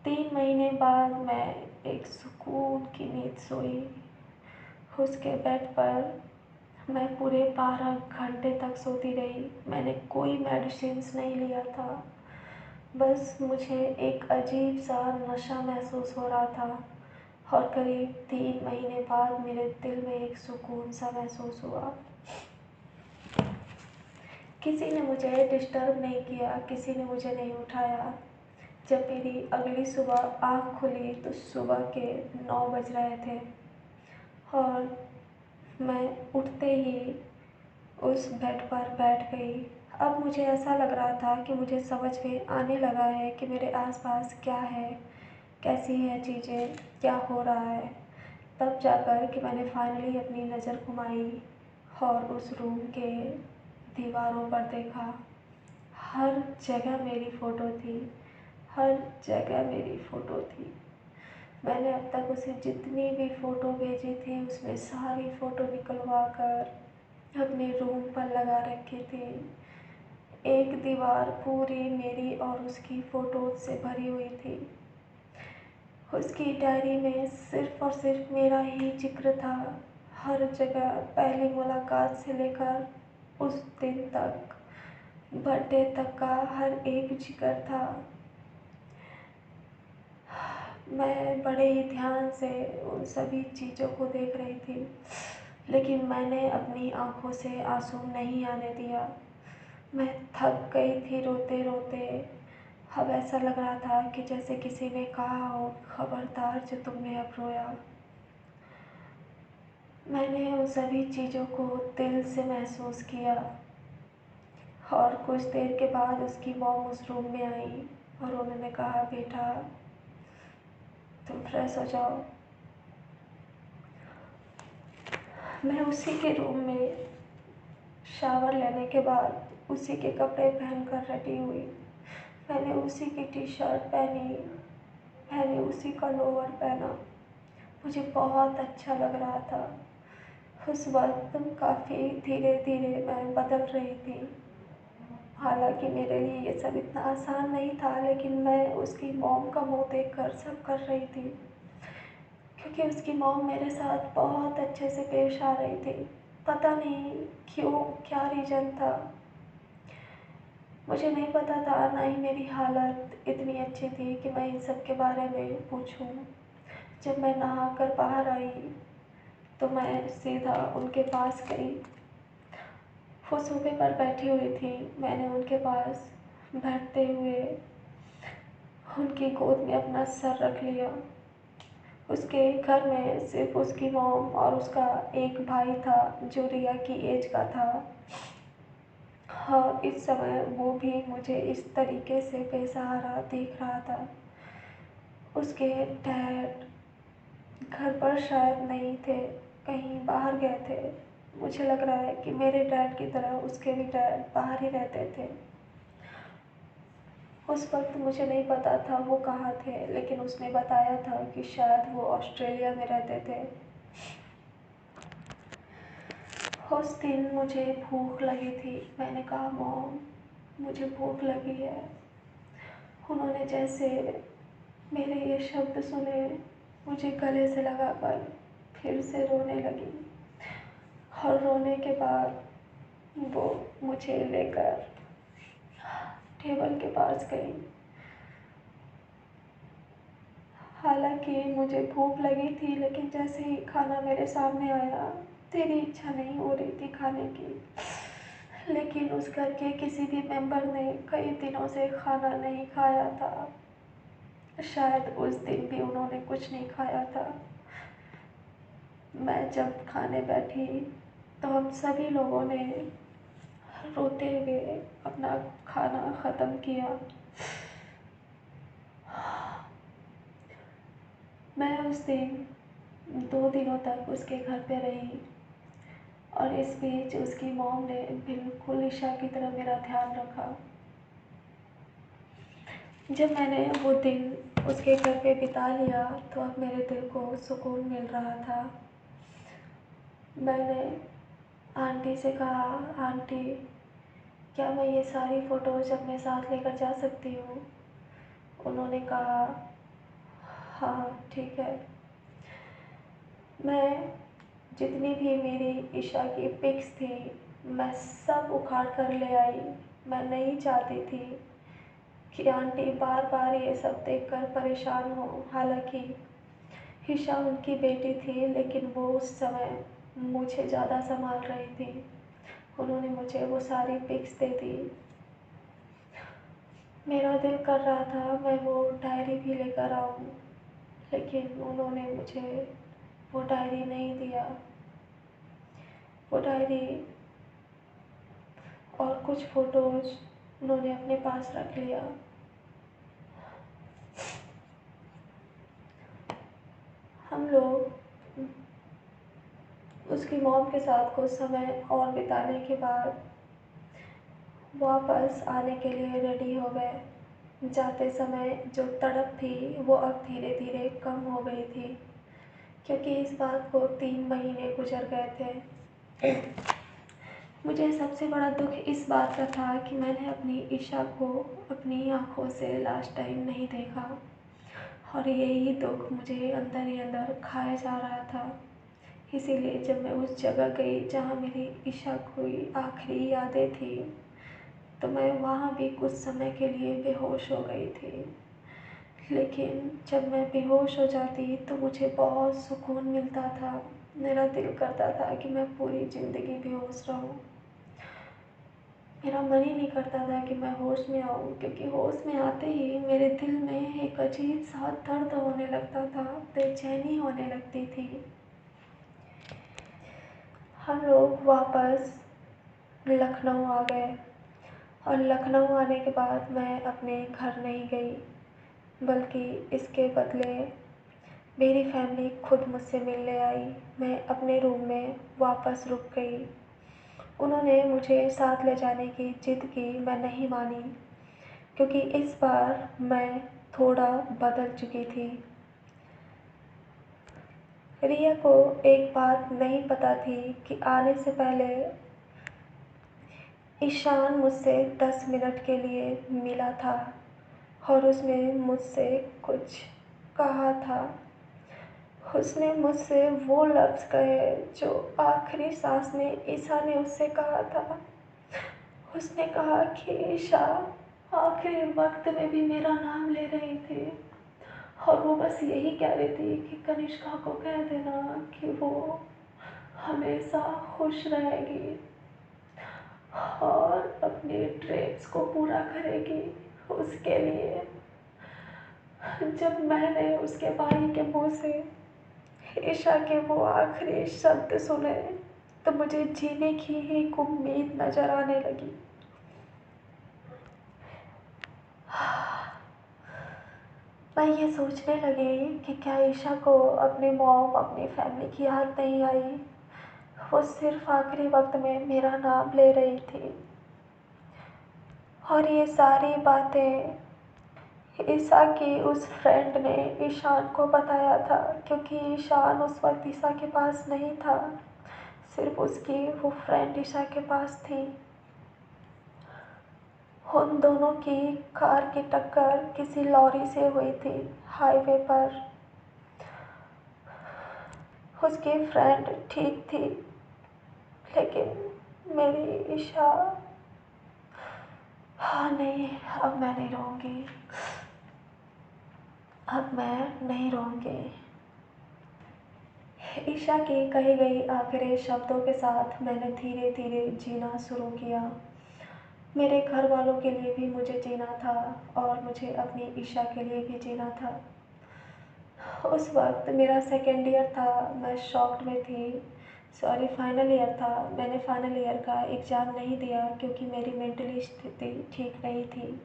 3 महीने बाद मैं एक सुकून की नींद सोई। उसके बेड पर मैं पूरे 12 घंटे तक सोती रही। मैंने कोई मेडिसिन्स नहीं लिया था। बस मुझे एक अजीब सा नशा महसूस हो रहा था और करीब 3 महीने बाद मेरे दिल में एक सुकून सा महसूस हुआ। किसी ने मुझे डिस्टर्ब नहीं किया, किसी ने मुझे नहीं उठाया। जब मेरी अगली सुबह आँख खुली तो सुबह के 9 बज रहे थे और मैं उठते ही उस बेड पर बैठ गई। अब मुझे ऐसा लग रहा था कि मुझे समझ में आने लगा है कि मेरे आसपास क्या है, कैसी है चीज़ें, क्या हो रहा है। तब जाकर कि मैंने फाइनली अपनी नज़र घुमाई और उस रूम के दीवारों पर देखा। हर जगह मेरी फ़ोटो थी, हर जगह मेरी फ़ोटो थी। मैंने अब तक उसे जितनी भी फ़ोटो भेजी थी उसमें सारी फ़ोटो निकलवा कर अपने रूम पर लगा रखी थी। एक दीवार पूरी मेरी और उसकी फ़ोटो से भरी हुई थी। उसकी डायरी में सिर्फ़ और सिर्फ मेरा ही जिक्र था। हर जगह पहली मुलाकात से लेकर उस दिन तक, बर्थडे तक का हर एक जिक्र था। मैं बड़े ही ध्यान से उन सभी चीज़ों को देख रही थी, लेकिन मैंने अपनी आँखों से आंसू नहीं आने दिया। मैं थक गई थी रोते रोते। अब ऐसा लग रहा था कि जैसे किसी ने कहा हो, खबरदार जो तुमने अब रोया। मैंने उन सभी चीज़ों को दिल से महसूस किया और कुछ देर के बाद उसकी मॉम उस रूम में आई और उन्होंने कहा, बेटा तुम फ्रेश हो जाओ। मैं उसी के रूम में शावर लेने के बाद उसी के कपड़े पहनकर रेडी हुई। मैंने उसी की टी शर्ट पहनी, मैंने उसी का लोअर पहना। मुझे बहुत अच्छा लग रहा था। उस वक्त काफ़ी धीरे धीरे मैं बदल रही थी। हालांकि मेरे लिए ये सब इतना आसान नहीं था, लेकिन मैं उसकी मॉम का मुँह देखकर सब कर रही थी, क्योंकि उसकी मॉम मेरे साथ बहुत अच्छे से पेश आ रही थी। पता नहीं क्यों, क्या रीज़न था, मुझे नहीं पता था। ना ही मेरी हालत इतनी अच्छी थी कि मैं इन सब के बारे में पूछूं। जब मैं नहा कर बाहर आई तो मैं सीधा उनके पास गई। वो सोफे पर बैठी हुई थी। मैंने उनके पास बैठते हुए उनकी गोद में अपना सर रख लिया। उसके घर में सिर्फ उसकी मॉम और उसका एक भाई था जो रिया की एज का था। और इस समय वो भी मुझे इस तरीके से बेसहारा देख रहा था। उसके डैड घर पर शायद नहीं थे, कहीं बाहर गए थे। मुझे लग रहा है कि मेरे डैड की तरह उसके भी डैड बाहर ही रहते थे। उस वक्त मुझे नहीं पता था वो कहाँ थे, लेकिन उसने बताया था कि शायद वो ऑस्ट्रेलिया में रहते थे। उस दिन मुझे भूख लगी थी। मैंने कहा, मॉम मुझे भूख लगी है। उन्होंने जैसे मेरे ये शब्द सुने, मुझे गले से लगाकर फिर से रोने लगी और रोने के बाद वो मुझे लेकर टेबल के पास गई। हालांकि मुझे भूख लगी थी, लेकिन जैसे ही खाना मेरे सामने आया, तेरी इच्छा नहीं हो रही थी खाने की, लेकिन उस घर के किसी भी मेंबर ने कई दिनों से खाना नहीं खाया था। शायद उस दिन भी उन्होंने कुछ नहीं खाया था। मैं जब खाने बैठी तो हम सभी लोगों ने रोते हुए अपना खाना ख़त्म किया। मैं उस दिन 2 दिनों तक उसके घर पे रही और इस बीच उसकी मॉम ने बिल्कुल ईशा की तरह मेरा ध्यान रखा। जब मैंने वो दिन उसके घर पे बिता लिया तो अब मेरे दिल को सुकून मिल रहा था। मैंने आंटी से कहा, आंटी क्या मैं ये सारी फ़ोटोज़ अपने साथ लेकर जा सकती हूँ? उन्होंने कहा हाँ ठीक है। मैं जितनी भी मेरी ईशा की पिक्स थी मैं सब उखाड़ कर ले आई। मैं नहीं चाहती थी कि आंटी बार बार ये सब देखकर परेशान हो। हालांकि ईशा उनकी बेटी थी लेकिन वो उस समय मुझे ज़्यादा संभाल रही थी। उन्होंने मुझे वो सारी पिक्स दे दी। मेरा दिल कर रहा था मैं वो डायरी भी लेकर आऊँ, लेकिन उन्होंने मुझे वो डायरी नहीं दिया। वो डायरी और कुछ फ़ोटोज़ उन्होंने अपने पास रख लिया। हम लोग उसकी मॉम के साथ कुछ समय और बिताने के बाद वापस आने के लिए रेडी हो गए। जाते समय जो तड़प थी वो अब धीरे धीरे कम हो गई थी, क्योंकि इस बात को 3 महीने गुजर गए थे। मुझे सबसे बड़ा दुख इस बात का था कि मैंने अपनी ईशा को अपनी आँखों से लास्ट टाइम नहीं देखा और यही दुख मुझे अंदर ही अंदर खाया जा रहा था। इसीलिए जब मैं उस जगह गई जहाँ मेरी ईशा की आखिरी यादें थी तो मैं वहाँ भी कुछ समय के लिए बेहोश हो गई थी। लेकिन जब मैं बेहोश हो जाती तो मुझे बहुत सुकून मिलता था। मेरा दिल करता था कि मैं पूरी ज़िंदगी बेहोश रहूं। मेरा मन ही नहीं करता था कि मैं होश में आऊं, क्योंकि होश में आते ही मेरे दिल में एक अजीब सा दर्द होने लगता था, बेचैनी होने लगती थी। हम लोग वापस लखनऊ आ गए और लखनऊ आने के बाद मैं अपने घर नहीं गई, बल्कि इसके बदले मेरी फैमिली खुद मुझसे मिलने आई। मैं अपने रूम में वापस रुक गई। उन्होंने मुझे साथ ले जाने की जिद की, मैं नहीं मानी, क्योंकि इस बार मैं थोड़ा बदल चुकी थी। रिया को एक बात नहीं पता थी कि आने से पहले ईशान मुझसे 10 मिनट के लिए मिला था और उसने मुझसे कुछ कहा था। उसने मुझसे वो लफ्ज़ कहे जो आखिरी सांस में ईशा ने उससे कहा था। उसने कहा कि ईशा आखिरी वक्त में भी मेरा नाम ले रही थी और वो बस यही कह रही थी कि कनिष्का को कह देना कि वो हमेशा खुश रहेगी और अपने ड्रीम्स को पूरा करेगी। उसके लिए जब मैंने उसके भाई के मुंह से ईशा के वो आखिरी शब्द सुने तो मुझे जीने की एक उम्मीद नजर आने लगी। मैं ये सोचने लगी कि क्या ईशा को अपने मॉम, अपनी फैमिली की याद नहीं आई। वो सिर्फ आखिरी वक्त में मेरा नाम ले रही थी। और ये सारी बातें ईशा की उस फ्रेंड ने ईशान को बताया था, क्योंकि ईशान उस वक्त ईशा के पास नहीं था, सिर्फ उसकी वो फ्रेंड ईशा के पास थी। उन दोनों की कार की टक्कर किसी लॉरी से हुई थी हाईवे पर। उसकी फ्रेंड ठीक थी, लेकिन मेरी ईशा, हाँ नहीं, अब मैं नहीं रहूँगी, अब मैं नहीं रहूँगी। ईशा की कही गई आखिरी शब्दों के साथ मैंने धीरे धीरे जीना शुरू किया। मेरे घर वालों के लिए भी मुझे जीना था और मुझे अपनी ईशा के लिए भी जीना था। उस वक्त मेरा सेकेंड ईयर था, मैं शॉक्ड में थी। सॉरी, फाइनल ईयर था। मैंने फाइनल ईयर का एग्ज़ाम नहीं दिया क्योंकि मेरी मेंटली स्थिति ठीक नहीं थी।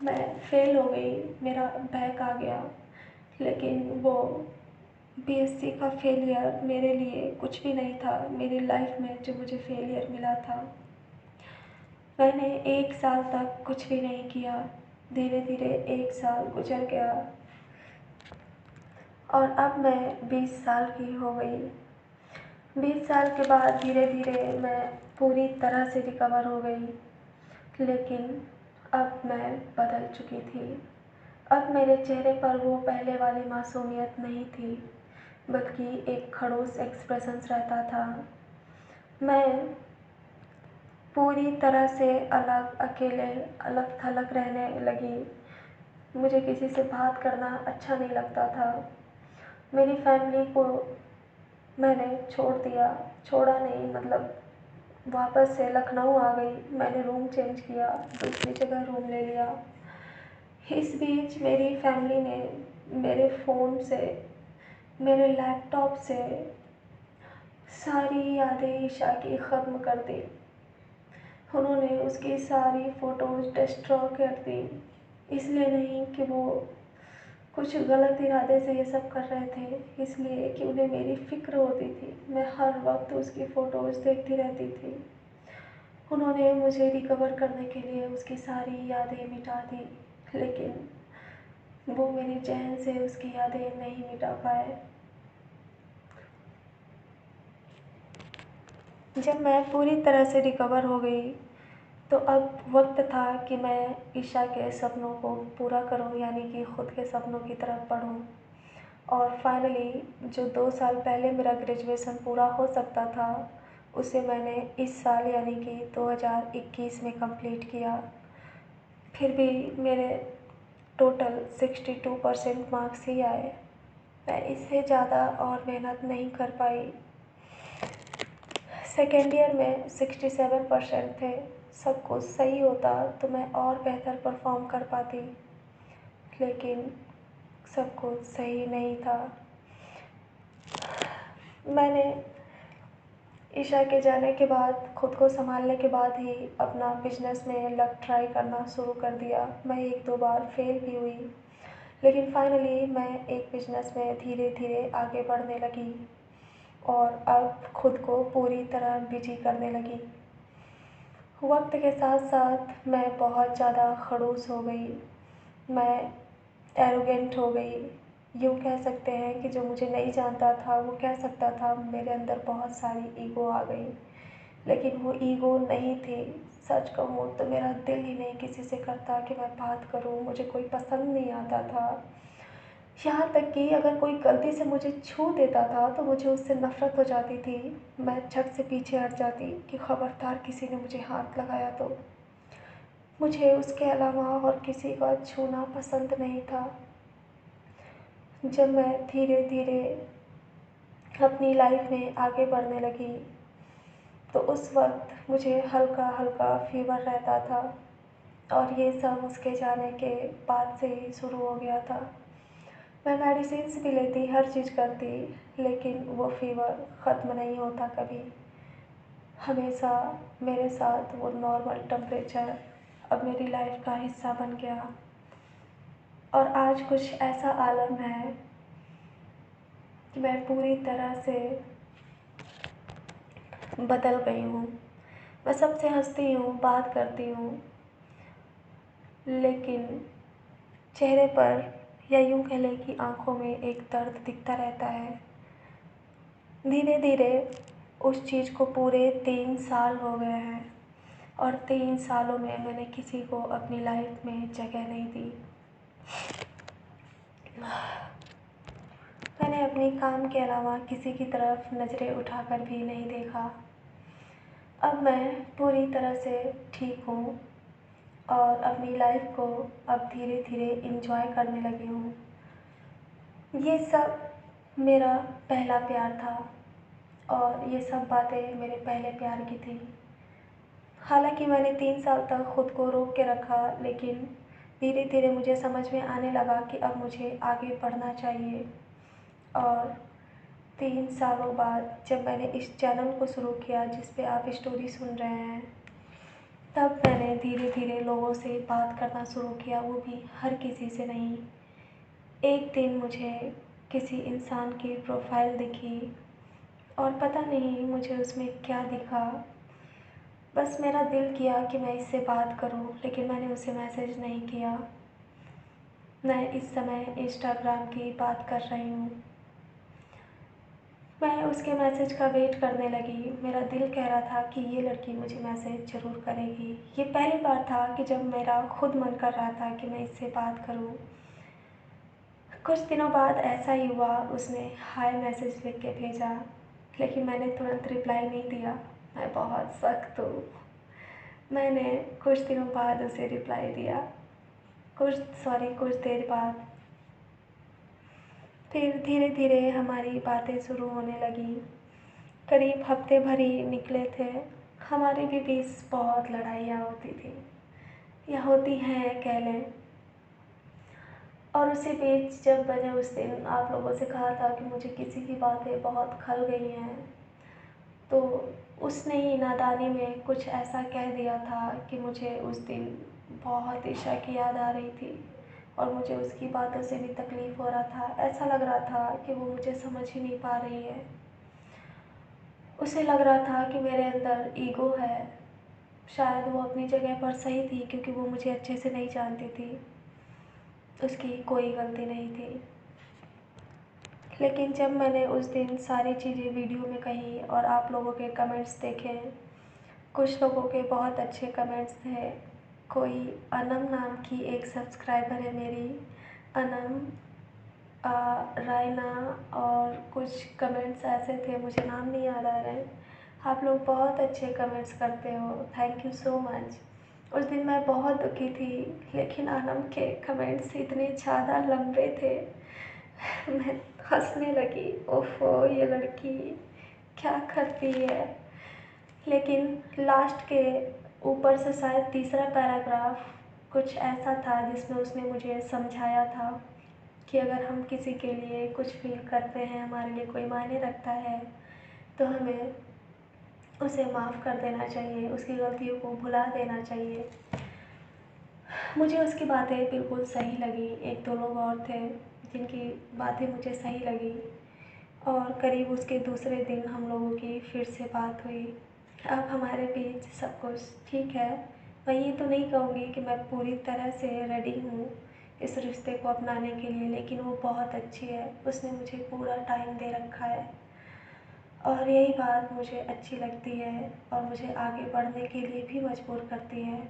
मैं फेल हो गई, मेरा बैक आ गया। लेकिन वो बीएससी का फेलियर मेरे लिए कुछ भी नहीं था। मेरी लाइफ में जो मुझे फेलियर मिला था, मैंने 1 साल तक कुछ भी नहीं किया। धीरे धीरे 1 साल गुजर गया और अब मैं 20 साल की हो गई। 20 साल के बाद धीरे धीरे मैं पूरी तरह से रिकवर हो गई। लेकिन अब मैं बदल चुकी थी। अब मेरे चेहरे पर वो पहले वाली मासूमियत नहीं थी, बल्कि एक खड़ूस एक्सप्रेशंस रहता था। मैं पूरी तरह से अलग, अकेले, अलग थलग रहने लगी। मुझे किसी से बात करना अच्छा नहीं लगता था। मेरी फैमिली को मैंने छोड़ दिया, छोड़ा नहीं, मतलब वापस से लखनऊ आ गई। मैंने रूम चेंज किया, दूसरी जगह रूम ले लिया। इस बीच मेरी फैमिली ने मेरे फ़ोन से, मेरे लैपटॉप से सारी यादें ईशा की ख़त्म कर दी। उन्होंने उसकी सारी फ़ोटोज़ डिस्ट्रॉय कर दी। इसलिए नहीं कि वो कुछ गलत इरादे से ये सब कर रहे थे, इसलिए कि उन्हें मेरी फ़िक्र होती थी। मैं हर वक्त उसकी फ़ोटोज़ देखती रहती थी। उन्होंने मुझे रिकवर करने के लिए उसकी सारी यादें मिटा दी, लेकिन वो मेरे ज़हन से उसकी यादें नहीं मिटा पाए। जब मैं पूरी तरह से रिकवर हो गई, तो अब वक्त था कि मैं ईशा के सपनों को पूरा करूं, यानी कि खुद के सपनों की तरफ बढ़ूं। और फाइनली जो 2 साल पहले मेरा ग्रेजुएशन पूरा हो सकता था, उसे मैंने इस साल यानी कि 2021 में कंप्लीट किया। फिर भी मेरे टोटल 62% मार्क्स ही आए। मैं इससे ज़्यादा और मेहनत नहीं कर पाई। सेकेंड ईयर में 67% थे। सब कुछ सही होता तो मैं और बेहतर परफॉर्म कर पाती, लेकिन सब कुछ सही नहीं था। मैंने ईशा के जाने के बाद, खुद को संभालने के बाद ही अपना बिजनेस में लग ट्राई करना शुरू कर दिया। मैं 1-2 बार फेल भी हुई, लेकिन फाइनली मैं एक बिजनेस में धीरे धीरे आगे बढ़ने लगी और अब खुद को पूरी तरह बिजी करने लगी। वक्त के साथ साथ मैं बहुत ज़्यादा खड़ूस हो गई, मैं एरोगेंट हो गई। यूँ कह सकते हैं कि जो मुझे नहीं जानता था वो कह सकता था मेरे अंदर बहुत सारी ईगो आ गई, लेकिन वो ईगो नहीं थी। सच कहूँ तो मेरा दिल ही नहीं किसी से करता कि मैं बात करूँ, मुझे कोई पसंद नहीं आता था। यहाँ तक कि अगर कोई गलती से मुझे छू देता था तो मुझे उससे नफ़रत हो जाती थी। मैं झट से पीछे हट जाती कि खबरदार किसी ने मुझे हाथ लगाया तो। मुझे उसके अलावा और किसी का छूना पसंद नहीं था। जब मैं धीरे धीरे अपनी लाइफ में आगे बढ़ने लगी, तो उस वक्त मुझे हल्का हल्का फीवर रहता था और ये सब उसके जाने के बाद से ही शुरू हो गया था। मैं मेडिसिन्स भी लेती, हर चीज़ करती, लेकिन वो फ़ीवर ख़त्म नहीं होता कभी। हमेशा मेरे साथ वो नॉर्मल टेम्परेचर अब मेरी लाइफ का हिस्सा बन गया और आज कुछ ऐसा आलम है कि मैं पूरी तरह से बदल गई हूँ। मैं सबसे हँसती हूँ, बात करती हूँ, लेकिन चेहरे पर या यूँ कह लें कि आँखों में एक दर्द दिखता रहता है। धीरे धीरे उस चीज़ को पूरे 3 साल हो गए हैं और 3 सालों में मैंने किसी को अपनी लाइफ में जगह नहीं दी। मैंने अपने काम के अलावा किसी की तरफ नज़रें उठाकर भी नहीं देखा। अब मैं पूरी तरह से ठीक हूँ और अपनी लाइफ को अब धीरे धीरे एंजॉय करने लगी हूँ। ये सब मेरा पहला प्यार था और ये सब बातें मेरे पहले प्यार की थी। हालांकि मैंने 3 साल तक खुद को रोक के रखा, लेकिन धीरे धीरे मुझे समझ में आने लगा कि अब मुझे आगे बढ़ना चाहिए। और 3 सालों बाद जब मैंने इस चैनल को शुरू किया जिस पे आप स्टोरी सुन रहे हैं, तब मैंने धीरे धीरे लोगों से बात करना शुरू किया, वो भी हर किसी से नहीं। एक दिन मुझे किसी इंसान की प्रोफाइल दिखी और पता नहीं मुझे उसमें क्या दिखा। बस मेरा दिल किया कि मैं इससे बात करूं, लेकिन मैंने उसे मैसेज नहीं किया। मैं इस समय इंस्टाग्राम की बात कर रही हूँ। मैं उसके मैसेज का वेट करने लगी। मेरा दिल कह रहा था कि ये लड़की मुझे मैसेज ज़रूर करेगी। ये पहली बार था कि जब मेरा खुद मन कर रहा था कि मैं इससे बात करूं। कुछ दिनों बाद ऐसा ही हुआ, उसने हाय मैसेज लिख के भेजा, लेकिन मैंने तुरंत रिप्लाई नहीं दिया। मैं बहुत सख्त हूँ। मैंने कुछ दिनों बाद उसे रिप्लाई दिया, कुछ देर बाद। फिर धीरे धीरे हमारी बातें शुरू होने लगी। करीब हफ्ते भर ही निकले थे। हमारे भी बीच बहुत लड़ाइयाँ होती थी, या होती हैं कह लें। और उसी बीच जब मैंने उस दिन आप लोगों से कहा था कि मुझे किसी की बातें बहुत खल गई हैं, तो उसने ही नादानी में कुछ ऐसा कह दिया था कि मुझे उस दिन बहुत ईशा की याद आ रही थी और मुझे उसकी बातों से भी तकलीफ़ हो रहा था। ऐसा लग रहा था कि वो मुझे समझ ही नहीं पा रही है। उसे लग रहा था कि मेरे अंदर ईगो है। शायद वो अपनी जगह पर सही थी, क्योंकि वो मुझे अच्छे से नहीं जानती थी। उसकी कोई गलती नहीं थी। लेकिन जब मैंने उस दिन सारी चीज़ें वीडियो में कही और आप लोगों के कमेंट्स देखे, कुछ लोगों के बहुत अच्छे कमेंट्स थे। कोई अनम नाम की एक सब्सक्राइबर है मेरी, अनम रायना, और कुछ कमेंट्स ऐसे थे, मुझे नाम नहीं याद आ रहे हैं। आप लोग बहुत अच्छे कमेंट्स करते हो, थैंक यू सो मच। उस दिन मैं बहुत दुखी थी, लेकिन अनम के कमेंट्स इतने ज़्यादा लंबे थे। मैं हंसने लगी, ओफो ये लड़की क्या करती है। लेकिन लास्ट के ऊपर से शायद तीसरा पैराग्राफ कुछ ऐसा था जिसमें उसने मुझे समझाया था कि अगर हम किसी के लिए कुछ फील करते हैं, हमारे लिए कोई मायने रखता है, तो हमें उसे माफ़ कर देना चाहिए, उसकी गलतियों को भुला देना चाहिए। मुझे उसकी बातें बिल्कुल सही लगी। एक दो लोग और थे जिनकी बातें मुझे सही लगी, और करीब उसके दूसरे दिन हम लोगों की फिर से बात हुई। अब हमारे बीच सब कुछ ठीक है। मैं ये तो नहीं कहूँगी कि मैं पूरी तरह से रेडी हूँ इस रिश्ते को अपनाने के लिए, लेकिन वो बहुत अच्छी है। उसने मुझे पूरा टाइम दे रखा है और यही बात मुझे अच्छी लगती है और मुझे आगे बढ़ने के लिए भी मजबूर करती है।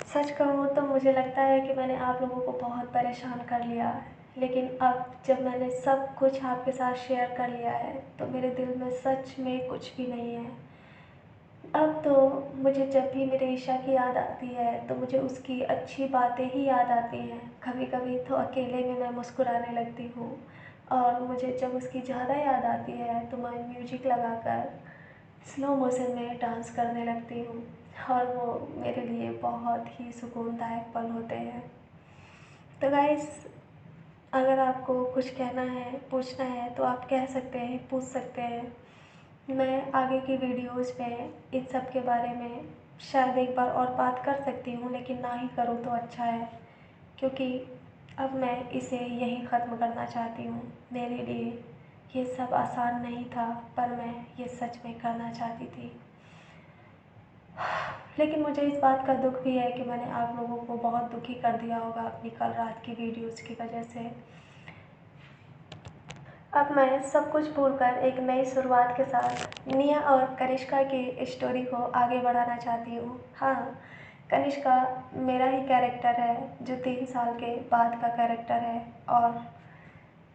सच कहूँ तो मुझे लगता है कि मैंने आप लोगों को बहुत परेशान कर लिया, लेकिन अब जब मैंने सब कुछ आपके साथ शेयर कर लिया है तो मेरे दिल में सच में कुछ भी नहीं है। अब तो मुझे जब भी मेरे ईशा की याद आती है तो मुझे उसकी अच्छी बातें ही याद आती हैं। कभी कभी तो अकेले में मैं मुस्कुराने लगती हूँ, और मुझे जब उसकी ज़्यादा याद आती है तो मैं म्यूजिक लगाकर स्लो मोशन में डांस करने लगती हूँ, और वो मेरे लिए बहुत ही सुकूनदायक पल होते हैं। तो गाइस, अगर आपको कुछ कहना है, पूछना है, तो आप कह सकते हैं, पूछ सकते हैं। मैं आगे की वीडियोज़ में इन सब के बारे में शायद एक बार और बात कर सकती हूँ, लेकिन ना ही करूँ तो अच्छा है, क्योंकि अब मैं इसे यहीं ख़त्म करना चाहती हूँ। मेरे लिए ये सब आसान नहीं था, पर मैं ये सच में करना चाहती थी। लेकिन मुझे इस बात का दुख भी है कि मैंने आप लोगों को बहुत दुखी कर दिया होगा अपनी कल रात की वीडियोज़ की वजह से। अब मैं सब कुछ भूलकर एक नई शुरुआत के साथ निया और कनिष्का की स्टोरी को आगे बढ़ाना चाहती हूँ। हाँ, कनिष्का मेरा ही कैरेक्टर है, जो 3 साल के बाद का कैरेक्टर है, और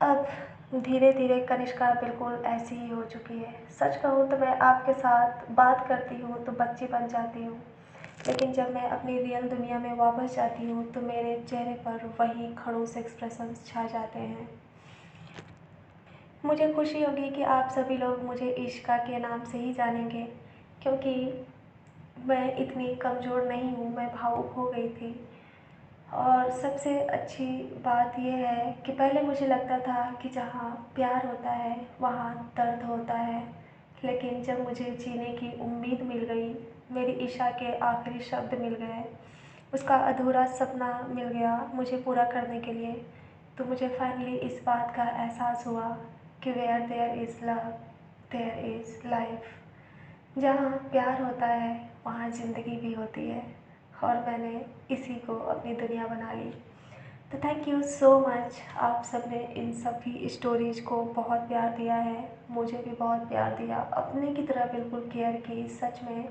अब धीरे धीरे कनिष्का बिल्कुल ऐसी ही हो चुकी है। सच कहूँ तो मैं आपके साथ बात करती हूँ तो बच्ची बन जाती हूँ, लेकिन जब मैं अपनी रियल दुनिया में वापस जाती हूँ तो मेरे चेहरे पर वही खड़ूस एक्सप्रेशंस छा जाते हैं। मुझे खुशी होगी कि आप सभी लोग मुझे इशिका के नाम से ही जानेंगे, क्योंकि मैं इतनी कमज़ोर नहीं हूँ, मैं भावुक हो गई थी। और सबसे अच्छी बात यह है कि पहले मुझे लगता था कि जहाँ प्यार होता है वहाँ दर्द होता है, लेकिन जब मुझे जीने की उम्मीद मिल गई, मेरी ईशा के आखिरी शब्द मिल गए, उसका अधूरा सपना मिल गया मुझे पूरा करने के लिए, तो मुझे फाइनली इस बात का एहसास हुआ कि where there is love there is life. जहाँ प्यार होता है वहाँ ज़िंदगी भी होती है, और मैंने इसी को अपनी दुनिया बना ली। तो थैंक यू सो मच, आप सब ने इन सभी स्टोरीज़ को बहुत प्यार दिया है, मुझे भी बहुत प्यार दिया, अपने की तरह बिल्कुल केयर की। सच में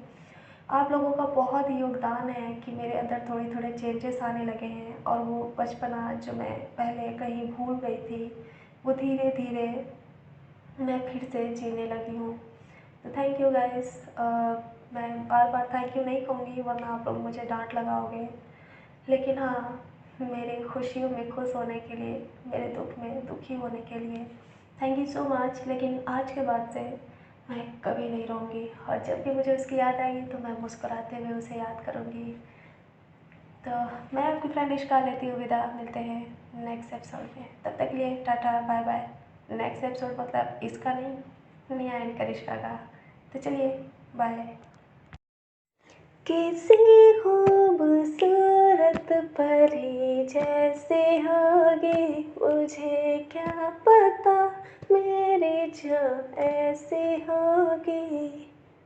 आप लोगों का बहुत ही योगदान है कि मेरे अंदर थोड़े थोड़े चेंजेस आने लगे हैं, और वो बचपना जो मैं पहले कहीं भूल गई थी वो धीरे धीरे मैं फिर से जीने लगी हूँ। तो थैंक यू गाइस। मैं बार बार थैंक यू नहीं कहूँगी वरना आप लोग मुझे डांट लगाओगे, लेकिन हाँ, मेरे खुशियों में खुश होने के लिए, मेरे दुख में दुखी होने के लिए थैंक यू सो मच। लेकिन आज के बाद से मैं कभी नहीं रहूँगी, और जब भी मुझे उसकी याद आएगी तो मैं मुस्कुराते हुए उसे याद करूँगी। तो मैं आपकी फ्रेंड इश्का लेती हूँ विदा, मिलते हैं नेक्स्ट एपिसोड में, तब तक के लिए tata bye bye. Next episode मतलब इसका नहीं, नया एंड करिश्का का। तो चलिए बाय। किसी खूबसूरत परी जैसे होगी, मुझे क्या पता मेरी जान ऐसी होगी।